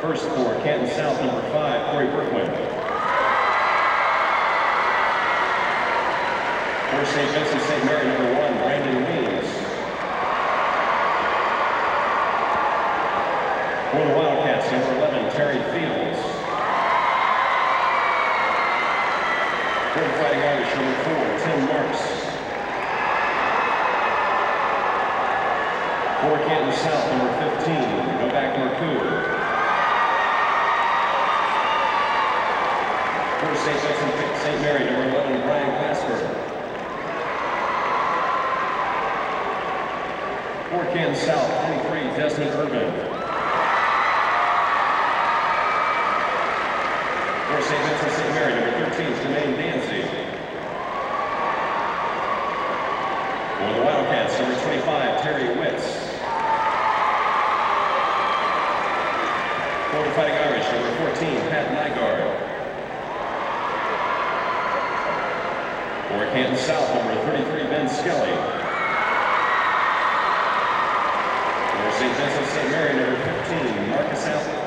First for Canton South, number 5, Corey Berkman. For St. Vincent St. Mary, number 1, Brandon Weems. For the Wildcats, number 11, Terry Fields. For the Fighting Irish, number 4, Tim Marks. For Canton South, number 15, Novak Marcoux. For St. Vincent St. Mary, number 11, Brian Glasper. For Canton South, 23, Desmond Urban. For St. Vincent St. Mary, number 13, Jermaine Dancy. For the Wildcats, number 25, Terry Witz. For the Fighting Irish, number 14, Pat Nygaard. For Canton South, number 33, Ben Skelly. For St. Vincent St. Mary, number 15, Marcus Allen.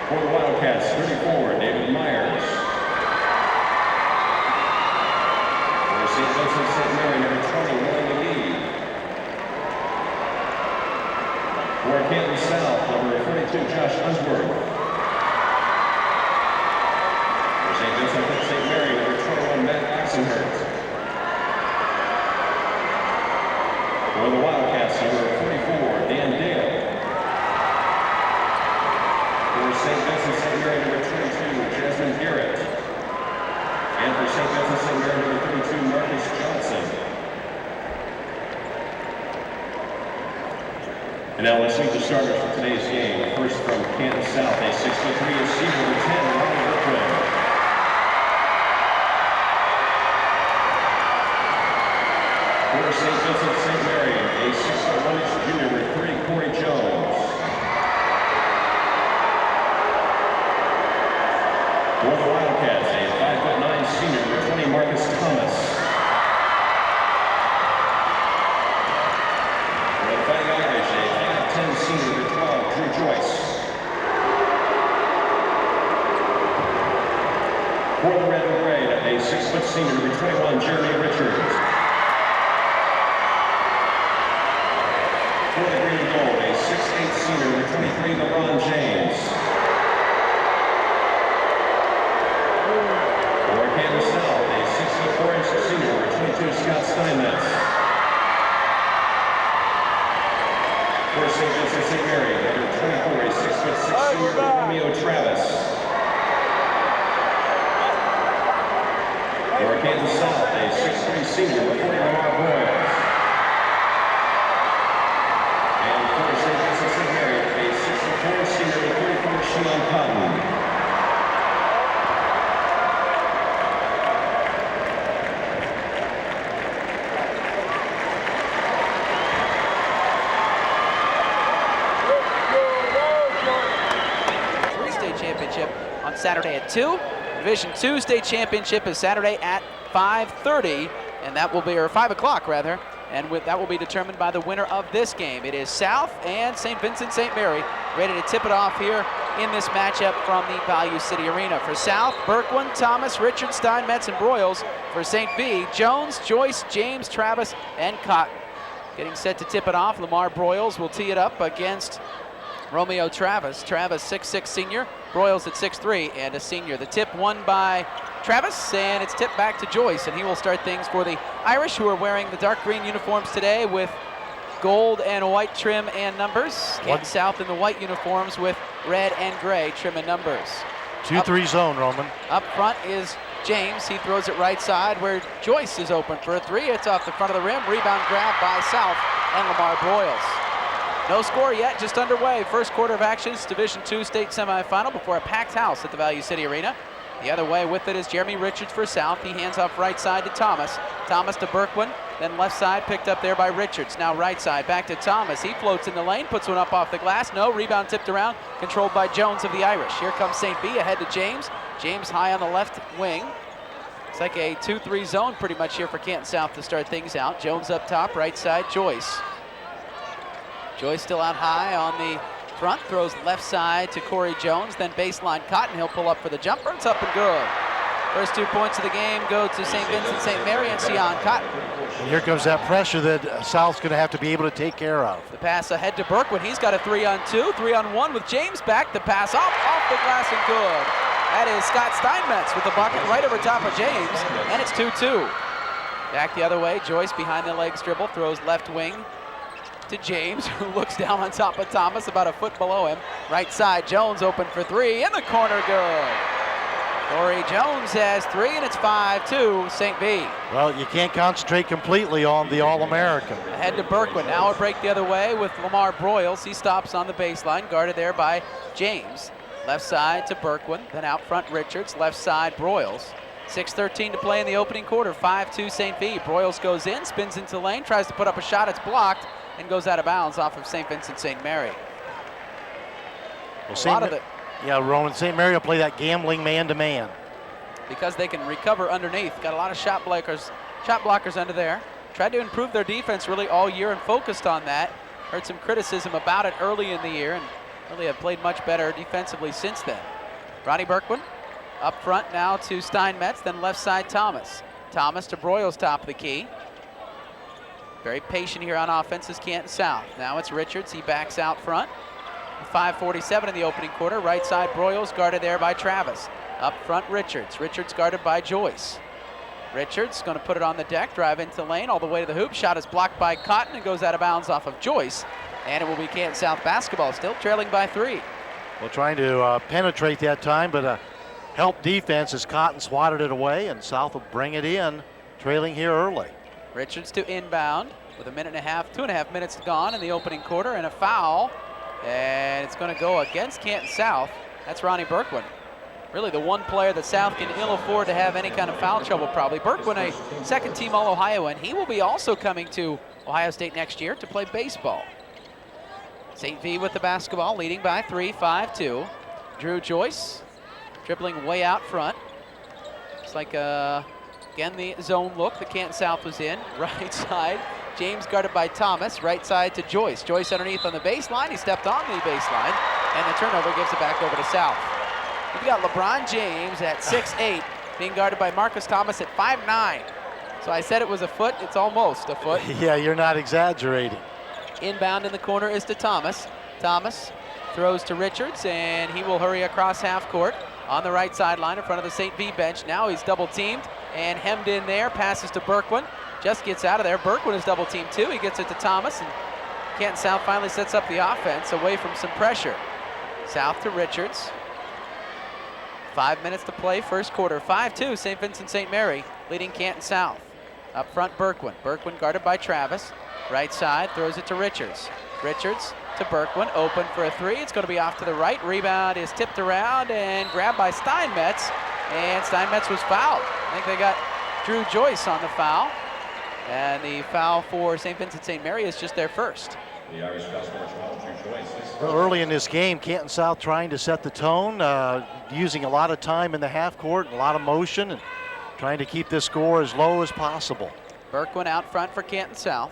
For the Wildcats, 34, David Myers. For St. Vincent St. Mary, number 20, Willie McGee. For Canton South, number 42, Josh Unsworth. For St. Vincent St. Mary, number 21, Matt Axenhurt. For the Wildcats, number 44, Dan Dale. For St. Vincent St. Mary, number 22, Jasmine Garrett. And for St. Vincent St. Mary, number 32, Marcus Johnson. And now let's meet the starters for today's game. First from Canton South, a 6'3" receiver, number 10, Ronnie Berkman. For St. Vincent St. Mary, a 6'1" junior, number 3, Corey Jones. For the Wildcats, a 5'9" senior, number 20, Marcus Thomas. For the Fighting Irish, a 5'10" senior, number 12, Drew Joyce. For the Red and Gray, a 6' senior, number 21, Jeremy Richards. For the Green and Gold, a 6'8" senior, number 23, LeBron James. For Canton South, a 6'4" senior, number 22, Scott Steinmetz. For St. Vincent St. Mary, number 24, a 6'6" senior, Romeo Travis. For Canton South, a 6'3" senior, number 40, Lamar Broyles. And for St. Vincent St. Mary, a 6'4" senior, number 34, Sean Cotton. Championship on Saturday at 2. Division II state championship is Saturday at 5:30, and that will be, or 5 o'clock rather, and that will be determined by the winner of this game. It is South and St. Vincent St. Mary ready to tip it off here in this matchup from the Value City Arena. For South, Berkwin, Thomas, Richard, Steinmetz, and Broyles. For St. V, Jones, Joyce, James, Travis, and Cotton. Getting set to tip it off, Lamar Broyles will tee it up against Romeo Travis. Travis, 6'6" senior, Broyles at 6'3" and a senior. The tip won by Travis, and it's tipped back to Joyce, and he will start things for the Irish, who are wearing the dark green uniforms today with gold and white trim and numbers. Canton South in the white uniforms with red and gray trim and numbers. 2-3 zone, Roman. Up front is James. He throws it right side where Joyce is open for a 3. It's off the front of the rim. Rebound grab by South and Lamar Broyles. No score yet, just underway. First quarter of action. It's Division II state semifinal before a packed house at the Value City Arena. The other way with it is Jeremy Richards for South. He hands off right side to Thomas. Thomas to Berkwin, then left side picked up there by Richards. Now right side back to Thomas. He floats in the lane, puts one up off the glass. No, rebound tipped around, controlled by Jones of the Irish. Here comes St. V ahead to James. James high on the left wing. It's like a 2-3 zone pretty much here for Canton South to start things out. Jones up top, right side, Joyce. Joyce still out high on the front, throws left side to Corey Jones, then baseline Cotton. He'll pull up for the jumper. It's up and good. First 2 points of the game go to St. Vincent St. Mary and Sion Cotton. And here comes that pressure that South's going to have to be able to take care of. The pass ahead to Berkwood. He's got a 3-on-2, 3-on-1 with James back. The pass off the glass and good. That is Scott Steinmetz with the bucket right over top of James, and it's 2-2. Back the other way, Joyce behind the legs dribble, throws left wing to James, who looks down on top of Thomas, about a foot below him. Right side, Jones open for three, in the corner, good. Corey Jones has three, and it's 5-2 St. V. Well, you can't concentrate completely on the All-American. Ahead to Berkwood, now a break the other way with Lamar Broyles. He stops on the baseline, guarded there by James. Left side to Berkwood, then out front Richards, left side Broyles. 6:13 to play in the opening quarter, 5-2 St. V. Broyles goes in, spins into lane, tries to put up a shot, it's blocked, and goes out of bounds off of St. Vincent St. Mary. Well, yeah, Roman, St. Mary will play that gambling man-to-man. Because they can recover underneath. Got a lot of shot blockers under there. Tried to improve their defense really all year and focused on that. Heard some criticism about it early in the year and really have played much better defensively since then. Ronnie Berkwood up front now to Steinmetz, then left side Thomas. Thomas to Broyles, top of the key. Very patient here on offense is Canton South. Now it's Richards, he backs out front. 5:47 in the opening quarter. Right side Broyles guarded there by Travis. Up front Richards. Richards guarded by Joyce. Richards going to put it on the deck, drive into lane all the way to the hoop. Shot is blocked by Cotton and goes out of bounds off of Joyce. And it will be Canton South basketball, still trailing by 3. Well, trying to penetrate that time, but help defense as Cotton swatted it away, and South will bring it in, trailing here early. Richards to inbound with 2.5 minutes gone in the opening quarter, and a foul. And it's going to go against Canton South. That's Ronnie Berkwood. Really the one player that South can ill afford to have any kind of foul trouble probably. Berkwood, a second-team All-Ohio, and he will be also coming to Ohio State next year to play baseball. St. V with the basketball, leading by 3, 5-2. Drew Joyce dribbling way out front. Looks like, again, the zone look that Canton South was in. Right side. James guarded by Thomas, right side to Joyce. Joyce underneath on the baseline. He stepped on the baseline, and the turnover gives it back over to South. We've got LeBron James at 6'8", being guarded by Marcus Thomas at 5'9". So I said it was a foot. It's almost a foot. Yeah, you're not exaggerating. Inbound in the corner is to Thomas. Thomas throws to Richards, and he will hurry across half court on the right sideline in front of the St. V bench. Now he's double teamed and hemmed in there. Passes to Berkwood. Just gets out of there. Berkwood is double teamed too. He gets it to Thomas, and Canton South finally sets up the offense away from some pressure. South to Richards. 5 minutes to play, first quarter. 5-2, St. Vincent St. Mary leading Canton South. Up front, Berkwood. Berkwood guarded by Travis. Right side, throws it to Richards. Richards to Berkwood, open for a three. It's going to be off to the right. Rebound is tipped around and grabbed by Steinmetz, and Steinmetz was fouled. I think they got Drew Joyce on the foul. And the foul for St. Vincent St. Mary is just their first. The Irish foul scorer, Drew Joyce. Well, early in this game, Canton South trying to set the tone, using a lot of time in the half court, a lot of motion, and trying to keep this score as low as possible. Berkwood out front for Canton South.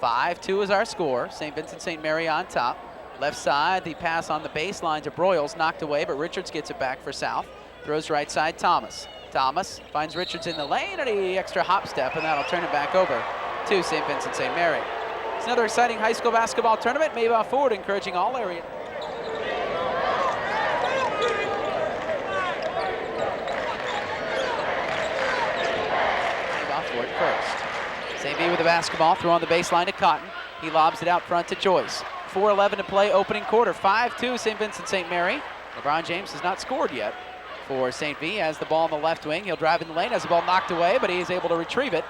5-2 is our score. St. Vincent St. Mary on top. Left side, the pass on the baseline to Broyles, knocked away, but Richards gets it back for South. Throws right side, Thomas. Thomas finds Richards in the lane, and an extra hop step, and that'll turn it back over to St. Vincent St. Mary. It's another exciting high school basketball tournament. Maybach Ford encouraging all area. Maybach Ford first. St. V with the basketball, throw on the baseline to Cotton. He lobs it out front to Joyce. 4:11 to play, opening quarter. 5-2 St. Vincent St. Mary. LeBron James has not scored yet for St. V. Has the ball on the left wing. He'll drive in the lane, has the ball knocked away, but he is able to retrieve it.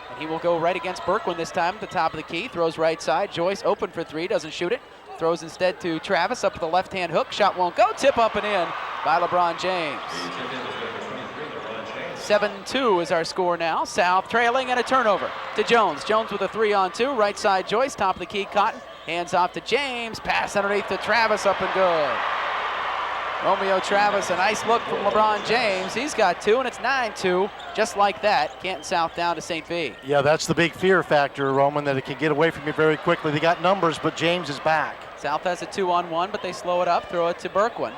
And he will go right against Berkwood this time at the top of the key. Throws right side. Joyce open for three, doesn't shoot it. Throws instead to Travis up with the left-hand hook. Shot won't go. Tip up and in by LeBron James. 7-2 is our score now. South trailing and a turnover to Jones. Jones with a 3-on-2. Right side Joyce, top of the key Cotton. Hands off to James. Pass underneath to Travis, up and good. Romeo Travis, a nice look from LeBron James. He's got 2, and it's 9-2. Just like that, Canton South down to St. V. Yeah, that's the big fear factor, Roman, that it can get away from you very quickly. They got numbers, but James is back. South has a 2-on-1, but they slow it up, throw it to Berkwin.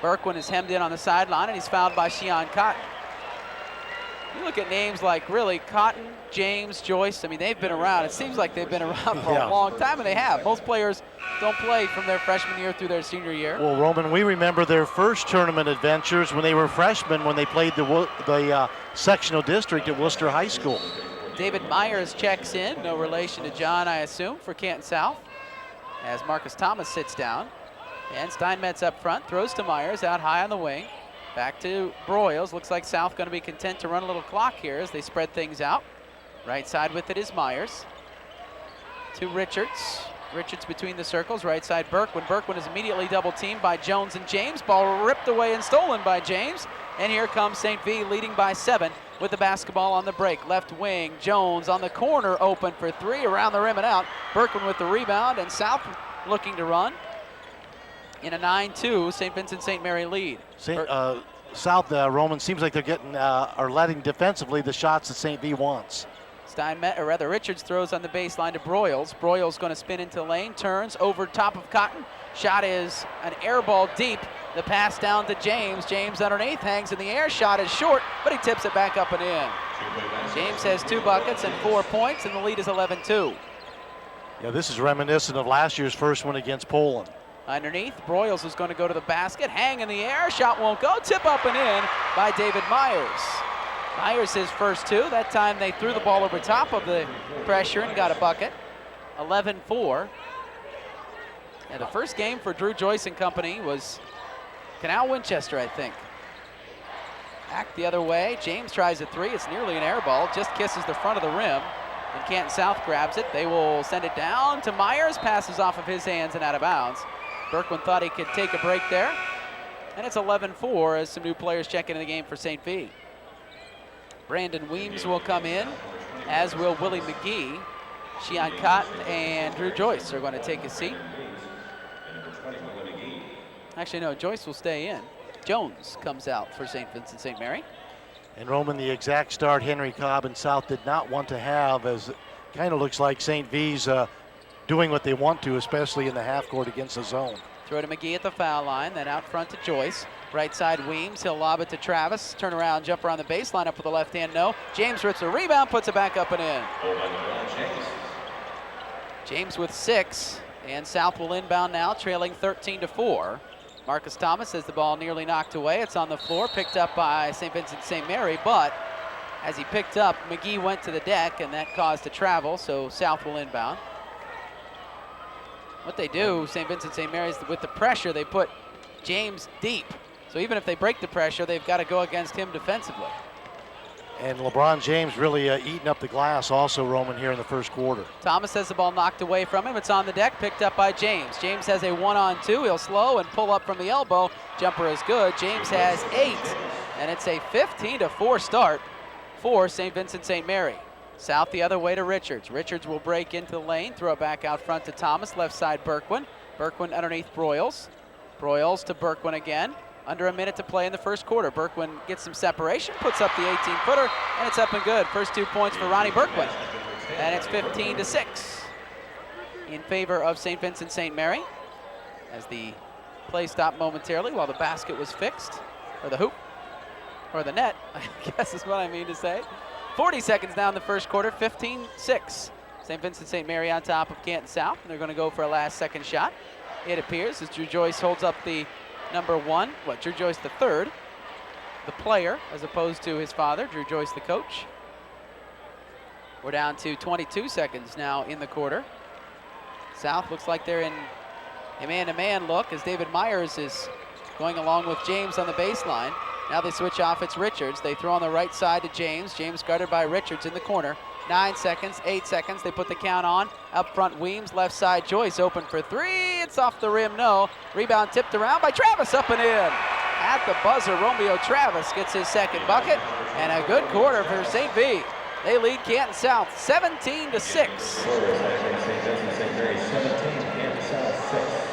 Berkwin is hemmed in on the sideline, and he's fouled by Sheon Cotton. You look at names like, really, Cotton, James, Joyce. I mean, they've been around. It seems like they've been around for a long time, and they have. Most players don't play from their freshman year through their senior year. Well, Roman, we remember their first tournament adventures when they were freshmen, when they played the sectional district at Worcester High School. David Myers checks in, no relation to John, I assume, for Canton South, as Marcus Thomas sits down. And Steinmetz up front, throws to Myers, out high on the wing. Back to Broyles. Looks like South going to be content to run a little clock here as they spread things out. Right side with it is Myers. To Richards. Richards between the circles. Right side Berkwin. Berkwin is immediately double teamed by Jones and James. Ball ripped away and stolen by James. And here comes St. V leading by 7 with the basketball on the break. Left wing. Jones on the corner, open for 3, around the rim and out. Berkwin with the rebound, and South looking to run in a 9-2 St. Vincent St. Mary lead. South, Roman, seems like they're getting or letting defensively the shots that St. V wants. Richards throws on the baseline to Broyles. Broyles going to spin into the lane, turns over top of Cotton. Shot is an air ball deep. The pass down to James. James underneath, hangs in the air. Shot is short, but he tips it back up and in. James has 2 buckets and 4 points, and the lead is 11-2. Yeah, this is reminiscent of last year's first one against Poland. Underneath, Broyles is going to go to the basket, hang in the air, shot won't go, tip up and in by David Myers. Myers his first 2. That time they threw the ball over top of the pressure and got a bucket. 11-4. And the first game for Drew Joyce and company was Canal Winchester, I think. Back the other way, James tries a 3. It's nearly an air ball, just kisses the front of the rim. And Canton South grabs it. They will send it down to Myers, passes off of his hands and out of bounds. Berkwin thought he could take a break there. And it's 11-4 as some new players check into the game for St. V. Brandon Weems will come in, as will Willie McGee. Sheon Cotton and Drew Joyce are going to take a seat. Actually, no, Joyce will stay in. Jones comes out for St. Vincent St. Mary. And Roman, the exact start Henry Cobb and South did not want to have, as it kind of looks like St. V's doing what they want to, especially in the half court against the zone. Throw to McGee at the foul line, then out front to Joyce. Right side Weems, he'll lob it to Travis. Turn around, jumper on the baseline, up with the left hand, no. James rips a rebound, puts it back up and in. James with 6, and South will inbound now, trailing 13-4. Marcus Thomas has the ball nearly knocked away. It's on the floor, picked up by St. Vincent St. Mary, but as he picked up, McGee went to the deck, and that caused a travel, so South will inbound. What they do, St. Vincent St. Mary's, with the pressure, they put James deep. So even if they break the pressure, they've got to go against him defensively. And LeBron James really eating up the glass also, Roman, here in the first quarter. Thomas has the ball knocked away from him. It's on the deck, picked up by James. James has a 1-on-2. He'll slow and pull up from the elbow. Jumper is good. James has 8, and it's a 15-4 start for St. Vincent St. Mary. South the other way to Richards. Richards will break into the lane, throw it back out front to Thomas, left side Berkwin. Berkwin underneath Broyles. Broyles to Berkwin again. Under a minute to play in the first quarter. Berkwin gets some separation, puts up the 18-footer, and it's up and good. First 2 points for Ronnie Berkwin. And it's 15-6 in favor of St. Vincent St. Mary as the play stopped momentarily while the basket was fixed, or the hoop, or the net, I guess is what I mean to say. 40 seconds down the first quarter, 15-6. St. Vincent St. Mary on top of Canton South, and they're going to go for a last second shot. It appears as Drew Joyce holds up the number 1, Drew Joyce the 3rd, the player, as opposed to his father, Drew Joyce the coach. We're down to 22 seconds now in the quarter. South looks like they're in a man-to-man look as David Myers is going along with James on the baseline. Now they switch off, it's Richards. They throw on the right side to James. James guarded by Richards in the corner. 9 seconds, 8 seconds, they put the count on. Up front, Weems, left side, Joyce open for 3. It's off the rim, no. Rebound tipped around by Travis, up and in. At the buzzer, Romeo Travis gets his second bucket, and a good quarter for St. V. They lead Canton South 17-6. St. Mary 17, Canton South 6.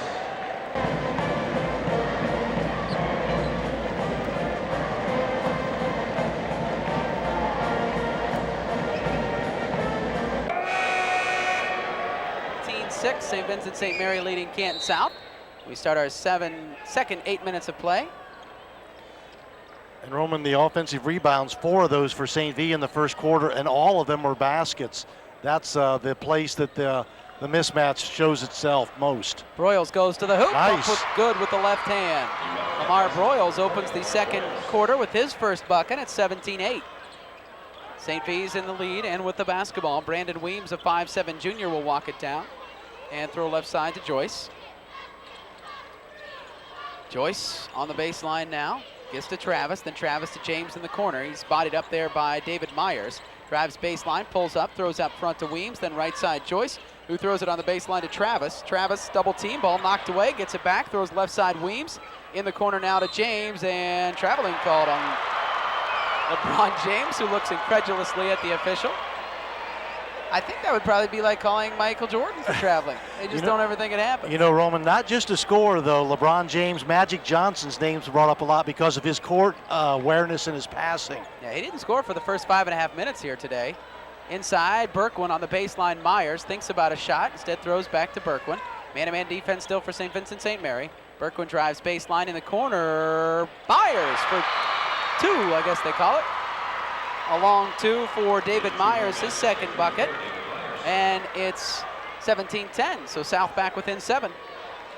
6. St. Vincent St. Mary leading Canton South. We start our second 8 minutes of play. And Roman, the offensive rebounds, 4 of those for St. V in the first quarter, and all of them were baskets. That's the place that the mismatch shows itself most. Broyles goes to the hoop. Nice. Good with the left hand. Lamar Broyles opens the second quarter with his first bucket at 17-8. St. V's in the lead and with the basketball. Brandon Weems, a 5'7" junior, will walk it down and throw left side to Joyce. Joyce on the baseline now. Gets to Travis, then Travis to James in the corner. He's bodied up there by David Myers. Drives baseline, pulls up, throws out front to Weems, then right side Joyce, who throws it on the baseline to Travis. Travis double team, ball knocked away, gets it back, throws left side Weems. In the corner now to James, and traveling called on LeBron James, who looks incredulously at the official. I think that would probably be like calling Michael Jordan for traveling. They just don't ever think it happens. You know, Roman, not just a scorer, though. LeBron James, Magic Johnson's name's brought up a lot because of his court awareness and his passing. Yeah, he didn't score for the first 5.5 minutes here today. Inside, Berkwin on the baseline. Myers thinks about a shot, instead throws back to Berkwin. Man-to-man defense still for St. Vincent St. Mary. Berkwin drives baseline in the corner. Myers for 2, I guess they call it. A long 2 for David Myers, his second bucket. And it's 17-10, so South back within 7.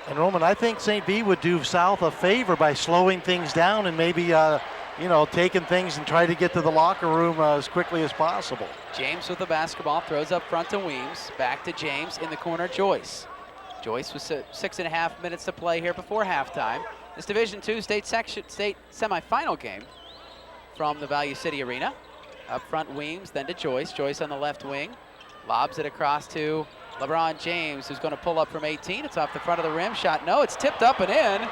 And Roman, I think St. V would do South a favor by slowing things down and maybe, taking things and try to get to the locker room as quickly as possible. James with the basketball, throws up front to Weems. Back to James, in the corner, Joyce. Joyce with 6.5 minutes to play here before halftime. This Division II state semifinal game from the Value City Arena. Up front, Weems, then to Joyce. Joyce on the left wing. Lobs it across to LeBron James, who's going to pull up from 18. It's off the front of the rim. Shot, no, it's tipped up and in.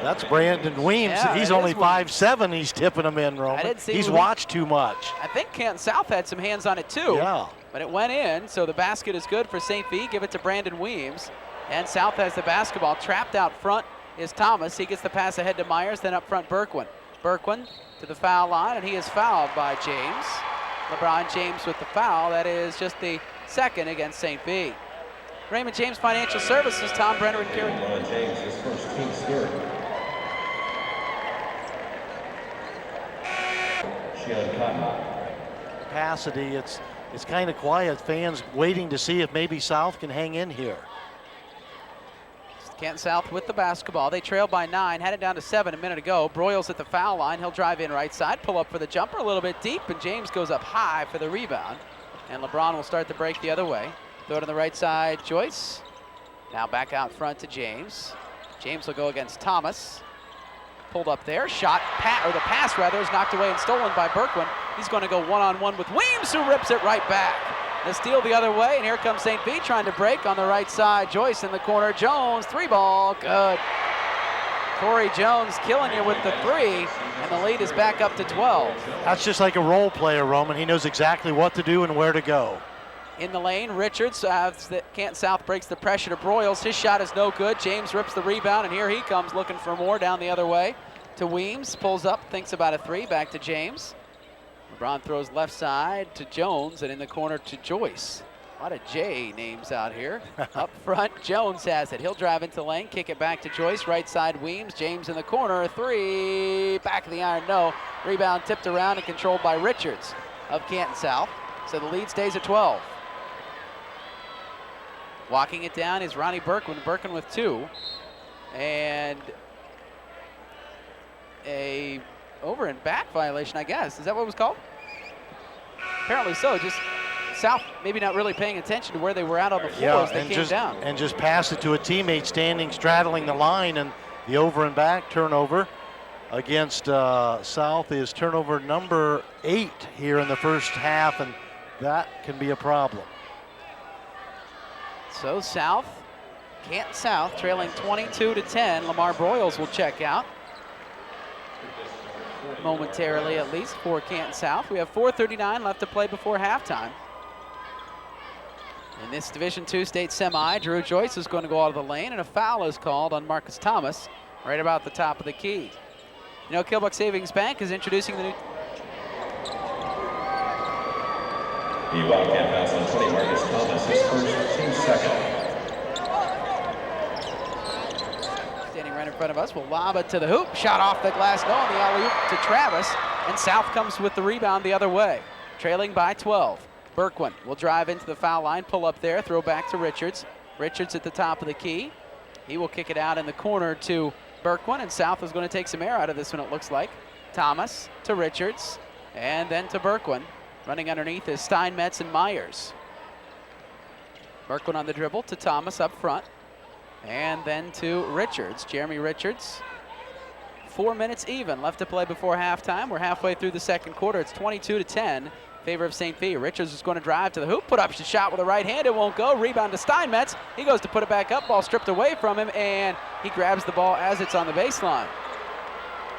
That's Brandon Weems. Yeah, he's only 5'7". He's tipping them in, Roman. He's watched too much. I think Canton South had some hands on it too. Yeah. But it went in, so the basket is good for St. V. Give it to Brandon Weems. And South has the basketball. Trapped out front is Thomas. He gets the pass ahead to Myers, then up front Berkwin. Berkwin to the foul line, and he is fouled by James. LeBron James with the foul. That is just the second against St. V. Raymond James Financial Services, Tom Brenner and Kerry. LeBron James, his first team skirt. Capacity, it's kind of quiet. Fans waiting to see if maybe South can hang in here. Canton South with the basketball. They trail by 9, had it down to 7 a minute ago. Broyles at the foul line. He'll drive in right side, pull up for the jumper a little bit deep, and James goes up high for the rebound. And LeBron will start the break the other way. Throw it on the right side, Joyce. Now back out front to James. James will go against Thomas. Pulled up there, the pass rather, is knocked away and stolen by Berkwin. He's going to go one-on-one with Weems, who rips it right back. The steal the other way, and here comes St. V trying to break on the right side. Joyce in the corner, Jones, 3-ball, good. Corey Jones killing you with the 3, and the lead is back up to 12. That's just like a role player, Roman. He knows exactly what to do and where to go. In the lane, Richards, Canton South breaks the pressure to Broyles. His shot is no good. James rips the rebound, and here he comes looking for more down the other way to Weems. Pulls up, thinks about a 3, back to James. LeBron throws left side to Jones, and in the corner to Joyce. A lot of J names out here. Up front, Jones has it. He'll drive into the lane, kick it back to Joyce. Right side, Weems. James in the corner, 3. Back of the iron, no. Rebound tipped around and controlled by Richards of Canton South. So the lead stays at 12. Walking it down is Ronnie Berkwin. Berkwin with 2. And a over and back violation, I guess. Is that what it was called? Apparently so. Just South maybe not really paying attention to where they were out on the floor as they came down. And just passed it to a teammate standing straddling the line, and the over and back turnover against South is turnover number 8 here in the first half, and that can be a problem. So Canton South trailing 22-10. Lamar Broyles will check out. Momentarily at least for Canton South. We have 4:39 left to play before halftime. In this Division II state semi, Drew Joyce is going to go out of the lane, and a foul is called on Marcus Thomas right about the top of the key. You know, Killbuck Savings Bank is introducing the new... The Wildcat fouls on 20, Marcus Thomas. front of us will lob it to the hoop. Shot off the glass, no, on the alley-oop to Travis, and South comes with the rebound the other way, trailing by 12. Berquin will drive into the foul line, pull up there, throw back to Richards. Richards at the top of the key. He will kick it out in the corner to Berquin, and South is going to take some air out of this one, it looks like. Thomas to Richards, and then to Berquin. Running underneath is Steinmetz and Myers. Berquin on the dribble to Thomas up front, and then to Richards, Jeremy Richards. 4 minutes even left to play before halftime. We're halfway through the second quarter. It's 22-10. Favor of St. V. Richards is going to drive to the hoop, put up the shot with a right hand. It won't go. Rebound to Steinmetz. He goes to put it back up. Ball stripped away from him, and he grabs the ball as it's on the baseline.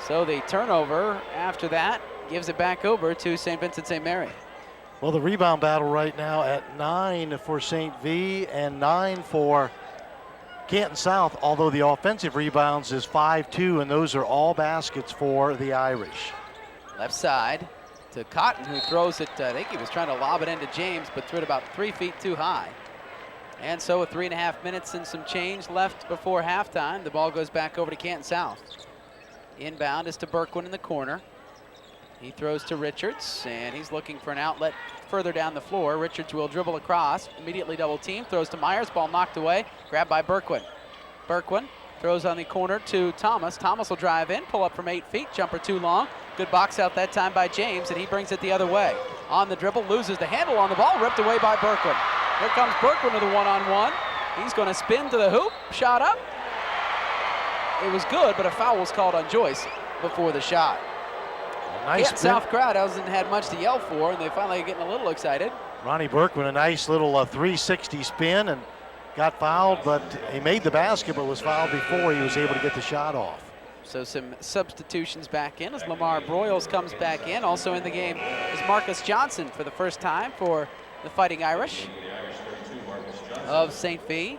So the turnover after that gives it back over to St. Vincent St. Mary. Well, the rebound battle right now at 9 for St. V and 9 for Canton South, although the offensive rebounds is 5-2, and those are all baskets for the Irish. Left side to Cotton, who throws it, I think he was trying to lob it into James, but threw it about 3 feet too high. And so with 3.5 minutes and some change left before halftime, the ball goes back over to Canton South. Inbound is to Berquin in the corner. He throws to Richards, and he's looking for an outlet further down the floor. Richards will dribble across, immediately double team, throws to Myers, ball knocked away, grabbed by Berquin. Berquin throws on the corner to Thomas. Thomas will drive in, pull up from 8 feet, jumper too long. Good box out that time by James, and he brings it the other way. On the dribble, loses the handle on the ball, ripped away by Berquin. Here comes Berquin with a one-on-one. He's going to spin to the hoop, shot up. It was good, but a foul was called on Joyce before the shot. Nice Canton South crowd hasn't had much to yell for, and they finally getting a little excited. Ronnie Berquin, a nice little 360 spin, and got fouled, but he made the basket, but was fouled before he was able to get the shot off. So some substitutions back in as Lamar Broyles comes back in. Also in the game is Marcus Johnson for the first time for the Fighting Irish of St. V.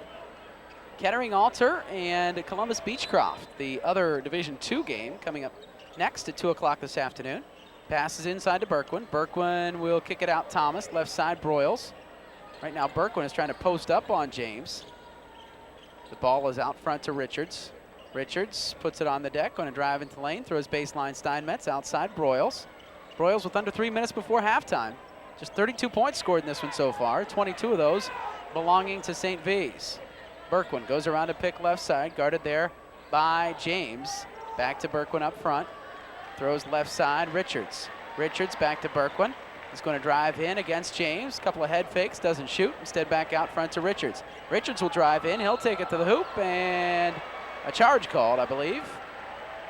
Kettering Alter and Columbus Beechcroft, the other Division II game coming up next at 2 o'clock this afternoon. Passes inside to Berquin. Berquin will kick it out Thomas, left side Broyles. Right now Berquin is trying to post up on James. The ball is out front to Richards. Richards puts it on the deck, going to drive into the lane, throws baseline Steinmetz, outside Broyles. Broyles with under 3 minutes before halftime. Just 32 points scored in this one so far, 22 of those belonging to St. V's. Berquin goes around to pick left side, guarded there by James. Back to Berquin up front, throws left side, Richards. Richards back to Berquin. He's going to drive in against James. Couple of head fakes, doesn't shoot. Instead back out front to Richards. Richards will drive in, he'll take it to the hoop, and a charge called, I believe,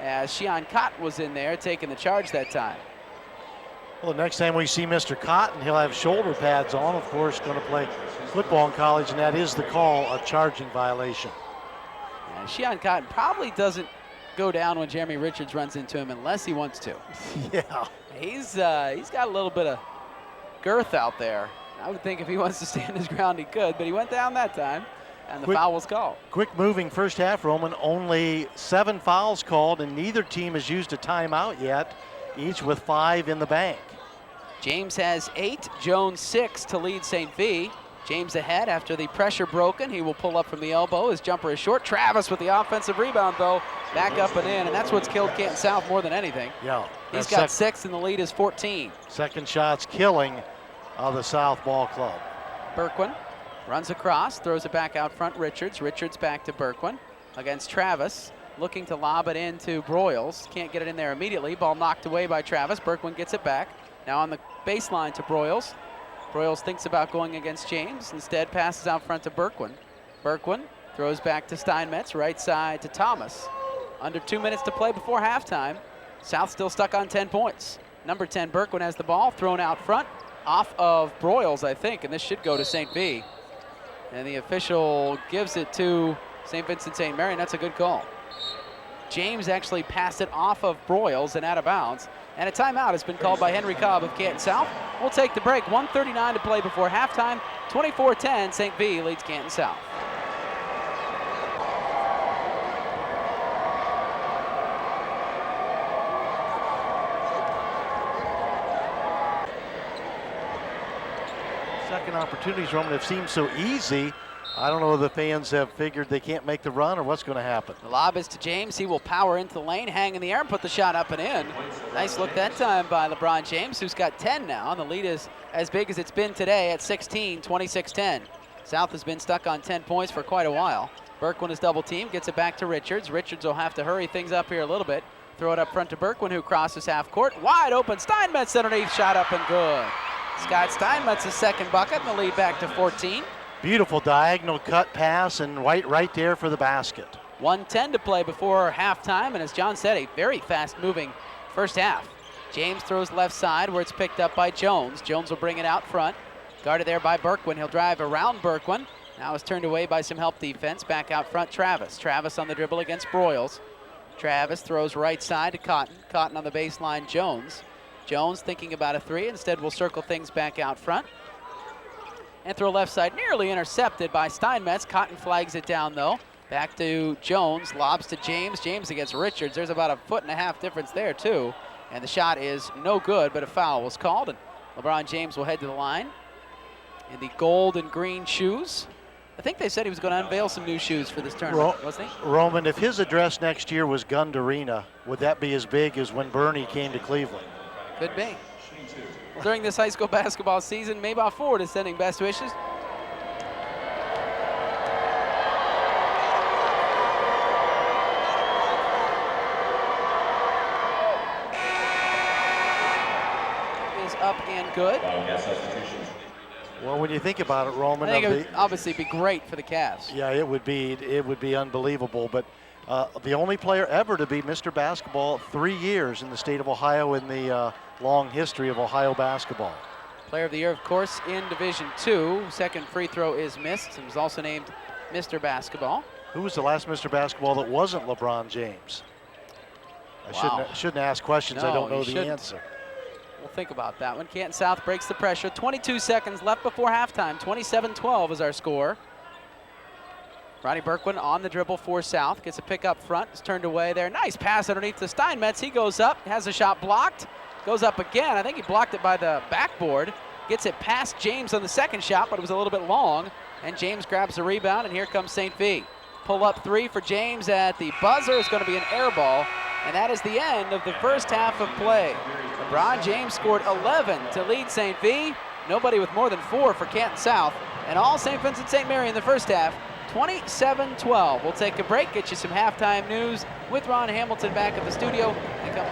as Shion Cott was in there taking the charge that time. Well, the next time we see Mr. Cotton, he'll have shoulder pads on, of course, going to play football in college, and that is the call, a charging violation. And Shion Cotton probably doesn't go down when Jeremy Richards runs into him unless he wants to. Yeah. He's got a little bit of girth out there. I would think if he wants to stand his ground, he could, but he went down that time, and the foul was called. Quick moving first half, Roman. Only 7 fouls called, and neither team has used a timeout yet, each with 5 in the bank. James has 8, Jones 6 to lead St. V. James ahead after the pressure broken. He will pull up from the elbow. His jumper is short. Travis with the offensive rebound, though. Back up and in, and that's what's killed Canton South more than anything. Yeah. He's got 6, and the lead is 14. Second shot's killing the South Ball Club. Berquin runs across, throws it back out front. Richards. Richards back to Berquin against Travis. Looking to lob it into Broyles. Can't get it in there immediately. Ball knocked away by Travis. Berquin gets it back. Now on the baseline to Broyles. Broyles thinks about going against James. Instead passes out front to Berquin. Berquin throws back to Steinmetz. Right side to Thomas. Under 2 minutes to play before halftime. South still stuck on 10 points. Number 10, Berquin has the ball thrown out front. Off of Broyles, I think, and this should go to St. V. And the official gives it to St. Vincent St. Mary, and that's a good call. James actually passed it off of Broyles and out of bounds. And a timeout has been called by Henry Cobb of Canton South. We'll take the break. 1:39 to play before halftime. 24-10, St. V leads Canton South. Second opportunities, Roman, have seemed so easy I don't know if the fans have figured they can't make the run or what's going to happen. The lob is to James. He will power into the lane, hang in the air, and put the shot up and in. Nice look that time by LeBron James, who's got 10 now. And the lead is as big as it's been today at 16, 26-10. South has been stuck on 10 points for quite a while. Berkwin is double teamed, gets it back to Richards. Richards will have to hurry things up here a little bit. Throw it up front to Berkwin, who crosses half court. Wide open, Steinmetz underneath, shot up and good. Scott Steinmetz's second bucket, and the lead back to 14. Beautiful diagonal cut pass, and White right there for the basket. 1:10 to play before halftime, and as John said, a very fast-moving first half. James throws left side where it's picked up by Jones. Jones will bring it out front. Guarded there by Berkwin. He'll drive around Berkwin. Now is turned away by some help defense. Back out front, Travis. Travis on the dribble against Broyles. Travis throws right side to Cotton. Cotton on the baseline, Jones. Jones thinking about a three. Instead, will circle things back out front. And throw left side, nearly intercepted by Steinmetz. Cotton flags it down, though. Back to Jones, lobs to James. James against Richards. There's about a 1.5 difference there, too. And the shot is no good, but a foul was called. And LeBron James will head to the line in the gold and green shoes. I think they said he was going to unveil some new shoes for this tournament, wasn't he? Roman, if his address next year was Gund Arena, would that be as big as when Bernie came to Cleveland? Could be. During this high school basketball season, Maybach Ford is sending best wishes. Is up and good. Well, when you think about it, Roman, I think it would obviously be great for the Cavs. Yeah, it would be unbelievable. But the only player ever to be Mr. Basketball 3 years in the state of Ohio in the long history of Ohio basketball. Player of the Year, of course, in Division II. Second free throw is missed and was also named Mr. Basketball. Who was the last Mr. Basketball that wasn't LeBron James? I shouldn't ask questions I don't know the answer. We'll think about that one. Canton South breaks the pressure. 22 seconds left before halftime. 27-12 is our score. Ronnie Berkwin on the dribble for South. Gets a pick up front. It's turned away there. Nice pass underneath to Steinmetz. He goes up, has a shot blocked. Goes up again. I think he blocked it by the backboard. Gets it past James on the second shot, but it was a little bit long. And James grabs the rebound, and here comes St. V. Pull up three for James at the buzzer. Is going to be an air ball. And that is the end of the first half of play. LeBron James scored 11 to lead St. V. Nobody with more than 4 for Canton South. And all St. Vincent St. Mary in the first half. 27-12. We'll take a break, get you some halftime news with Ron Hamilton back at the studio. And come.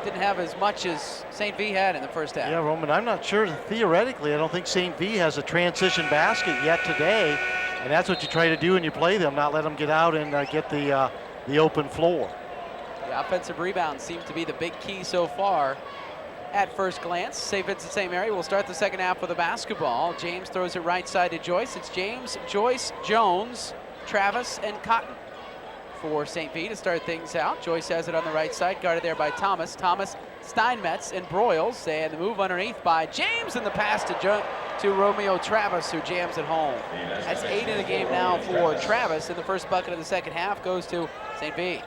Didn't have as much as St. V had in the first half. Yeah, Roman, I'm not sure. Theoretically, I don't think St. V has a transition basket yet today, and that's what you try to do when you play them, not let them get out and get the open floor. The offensive rebounds seem to be the big key so far. At first glance, St. Vincent St. Mary will start the second half with a basketball. James throws it right side to Joyce. It's James, Joyce, Jones, Travis, and Cotton for St. V to start things out. Joyce has it on the right side, guarded there by Thomas. Thomas, Steinmetz, and Broyles. And the move underneath by James, and the pass to Romeo Travis, who jams it home. That's 8 in the game now for Travis, and the first bucket of the second half goes to St. V.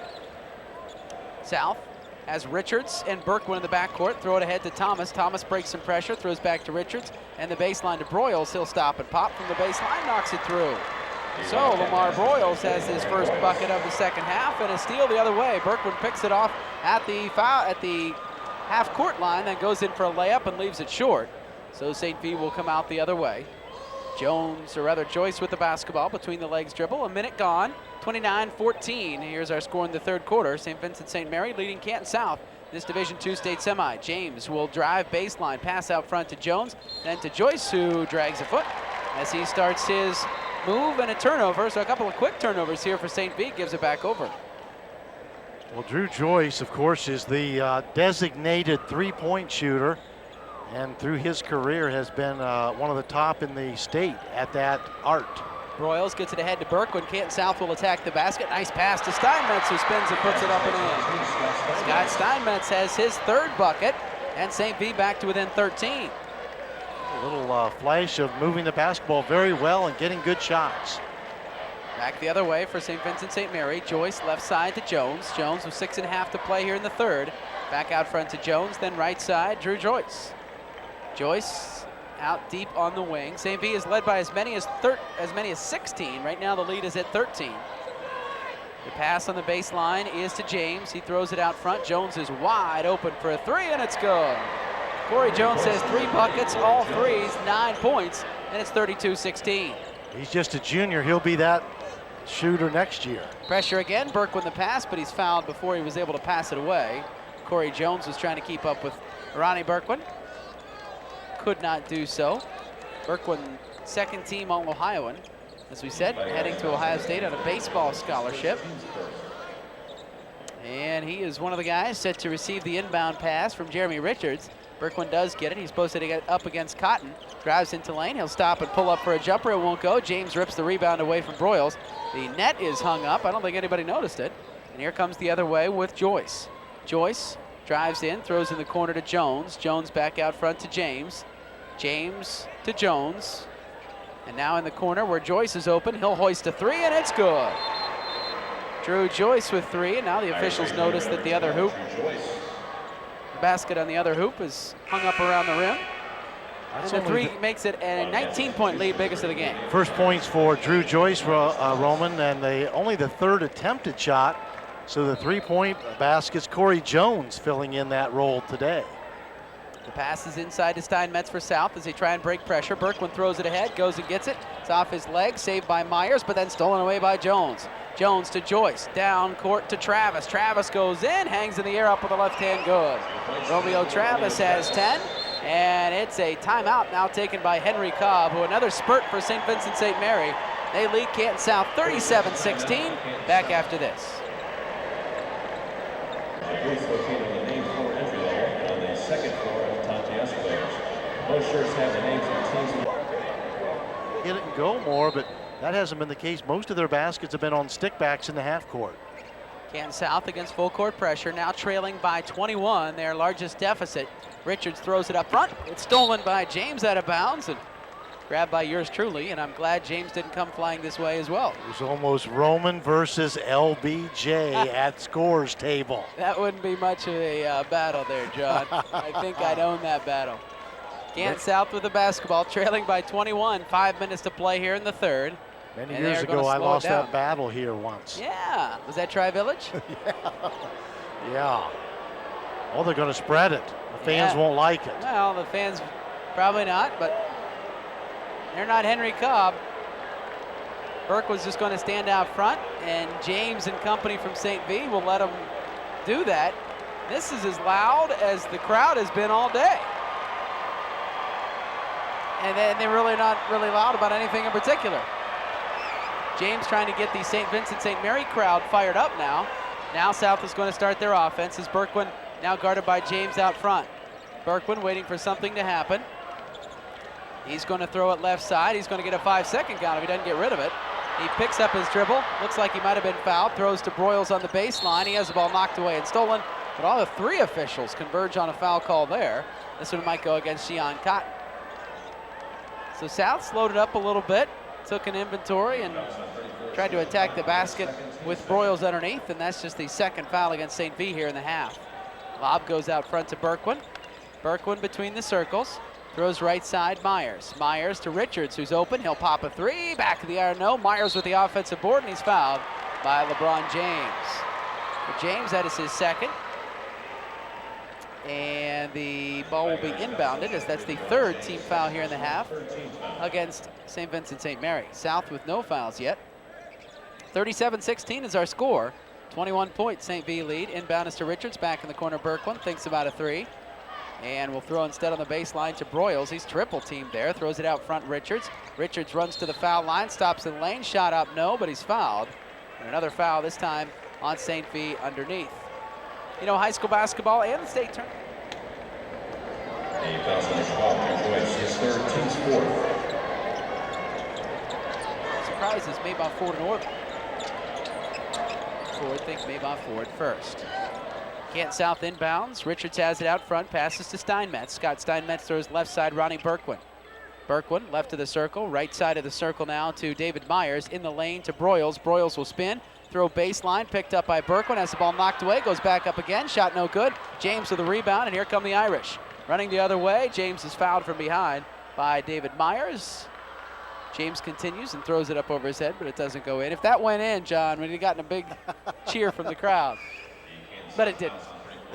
South has Richards and Berkwin in the backcourt. Throw it ahead to Thomas. Thomas breaks some pressure, throws back to Richards, and the baseline to Broyles. He'll stop and pop from the baseline, knocks it through. So Lamar Broyles has his first bucket of the second half, and a steal the other way. Berkwin picks it off at the half-court line, then goes in for a layup and leaves it short. So St. V will come out the other way. Joyce with the basketball between the legs dribble. A minute gone, 29-14. Here's our score in the third quarter. St. Vincent St. Mary leading Canton South this Division II state semi. James will drive baseline, pass out front to Jones, then to Joyce, who drags a foot as he starts his move and a turnover. So a couple of quick turnovers here for St. V, gives it back over. Well, Drew Joyce, of course, is the designated three-point shooter, and through his career has been one of the top in the state at that art. Broyles gets it ahead to Berkwin. Canton South will attack the basket. Nice pass to Steinmetz, who spins and puts it up and in. Scott Steinmetz has his third bucket, and St. V back to within 13. A little flash of moving the basketball very well and getting good shots. Back the other way for St. Vincent St. Mary. Joyce left side to Jones. Jones with 6.5 to play here in the third. Back out front to Jones, then right side, Drew Joyce. Joyce out deep on the wing. St. V is led by as many as 16. Right now the lead is at 13. The pass on the baseline is to James. He throws it out front. Jones is wide open for a three, and it's good. Corey Jones has 3 buckets, all threes, 9 points, and it's 32-16. He's just a junior. He'll be that shooter next year. Pressure again. Berkwin the pass, but he's fouled before he was able to pass it away. Corey Jones was trying to keep up with Ronnie Berkwin. Could not do so. Berkwin, second team All-Ohioan. As we said, heading to Ohio State on a baseball scholarship. And he is one of the guys set to receive the inbound pass from Jeremy Richards. Berkwin does get it. He's supposed to get up against Cotton. Drives into lane. He'll stop and pull up for a jumper. It won't go. James rips the rebound away from Broyles. The net is hung up. I don't think anybody noticed it. And here comes the other way with Joyce. Joyce drives in, throws in the corner to Jones. Jones back out front to James. James to Jones. And now in the corner where Joyce is open, he'll hoist a three, and it's good. Drew Joyce with 3, and now the officials notice that the other hoop, the basket on the other hoop is hung up around the rim. And the 3 makes it a 19-point lead, biggest of the game. First points for Drew Joyce, Roman, and only the 3rd attempted shot. So the 3-point baskets, Corey Jones filling in that role today. The pass is inside to Steinmetz for South as they try and break pressure. Berkwin throws it ahead, goes and gets it. It's off his leg, saved by Myers, but then stolen away by Jones. Jones to Joyce, down court to Travis. Travis goes in, hangs in the air up with the left hand, good. Romeo Travis has 10, and it's a timeout now taken by Henry Cobb, who another spurt for St. Vincent St. Mary. They lead Canton South 37-16. Back after this. Second floor of top the escalators. Both shirts have the names of the teams. Get it and go more, but that hasn't been the case. Most of their baskets have been on stickbacks in the half court. Canton South against full court pressure, now trailing by 21, their largest deficit. Richards throws it up front. It's stolen by James out of bounds and grabbed by yours truly, and I'm glad James didn't come flying this way as well. It was almost Roman versus LBJ at scores table. That wouldn't be much of a battle there, John. I think I'd own that battle. Canton South with the basketball, trailing by 21, 5 minutes to play here in the third. Many years ago, I lost that battle here once. Yeah, was that Tri-Village? Yeah. Oh, they're going to spread it. The fans won't like it. Well, the fans probably not, but they're not Henry Cobb. Burke was just going to stand out front, and James and company from St. V will let him do that. This is as loud as the crowd has been all day. And then they're really not really loud about anything in particular. James trying to get the St. Vincent St. Mary crowd fired up now. Now South is going to start their offense as Berkwin now guarded by James out front. Berkwin waiting for something to happen. He's going to throw it left side. He's going to get a 5-second count if he doesn't get rid of it. He picks up his dribble. Looks like he might have been fouled. Throws to Broyles on the baseline. He has the ball knocked away and stolen. But all the 3 officials converge on a foul call there. This one might go against Sheon Cotton. So South slowed it up a little bit. Took an inventory and tried to attack the basket with Broyles underneath. And that's just the 2nd foul against St. V here in the half. Lob goes out front to Berkwin. Berkwin between the circles. Throws right side, Myers. Myers to Richards, who's open. He'll pop a 3. Back of the iron, no. Myers with the offensive board, and he's fouled by LeBron James. For James, that is his 2nd. And the ball will be inbounded, as that's the 3rd team foul here in the half against St. Vincent St. Mary. South with no fouls yet. 37-16 is our score. 21-point St. V lead. Inbound is to Richards. Back in the corner, Berkwin thinks about a 3. And will throw instead on the baseline to Broyles. He's triple teamed there. Throws it out front, Richards. Richards runs to the foul line, stops in the lane. Shot up, no, but he's fouled. And another foul, this time on St. V underneath. You know, high school basketball and the state tournament. A foul on Schwab, Joyce, his 3rd, team's 4th. Surprises, Maybach Ford and Orville. Ford thinks Maybach Ford first. Canton South inbounds. Richards has it out front. Passes to Steinmetz. Scott Steinmetz throws left side. Ronnie Berkwin. Berquin left of the circle, right side of the circle now to David Myers. In the lane to Broyles. Broyles will spin. Throw baseline, picked up by Berquin. Has the ball knocked away, goes back up again. Shot no good. James with the rebound, and here come the Irish. Running the other way. James is fouled from behind by David Myers. James continues and throws it up over his head, but it doesn't go in. If that went in, John, we'd have gotten a big cheer from the crowd. But it didn't.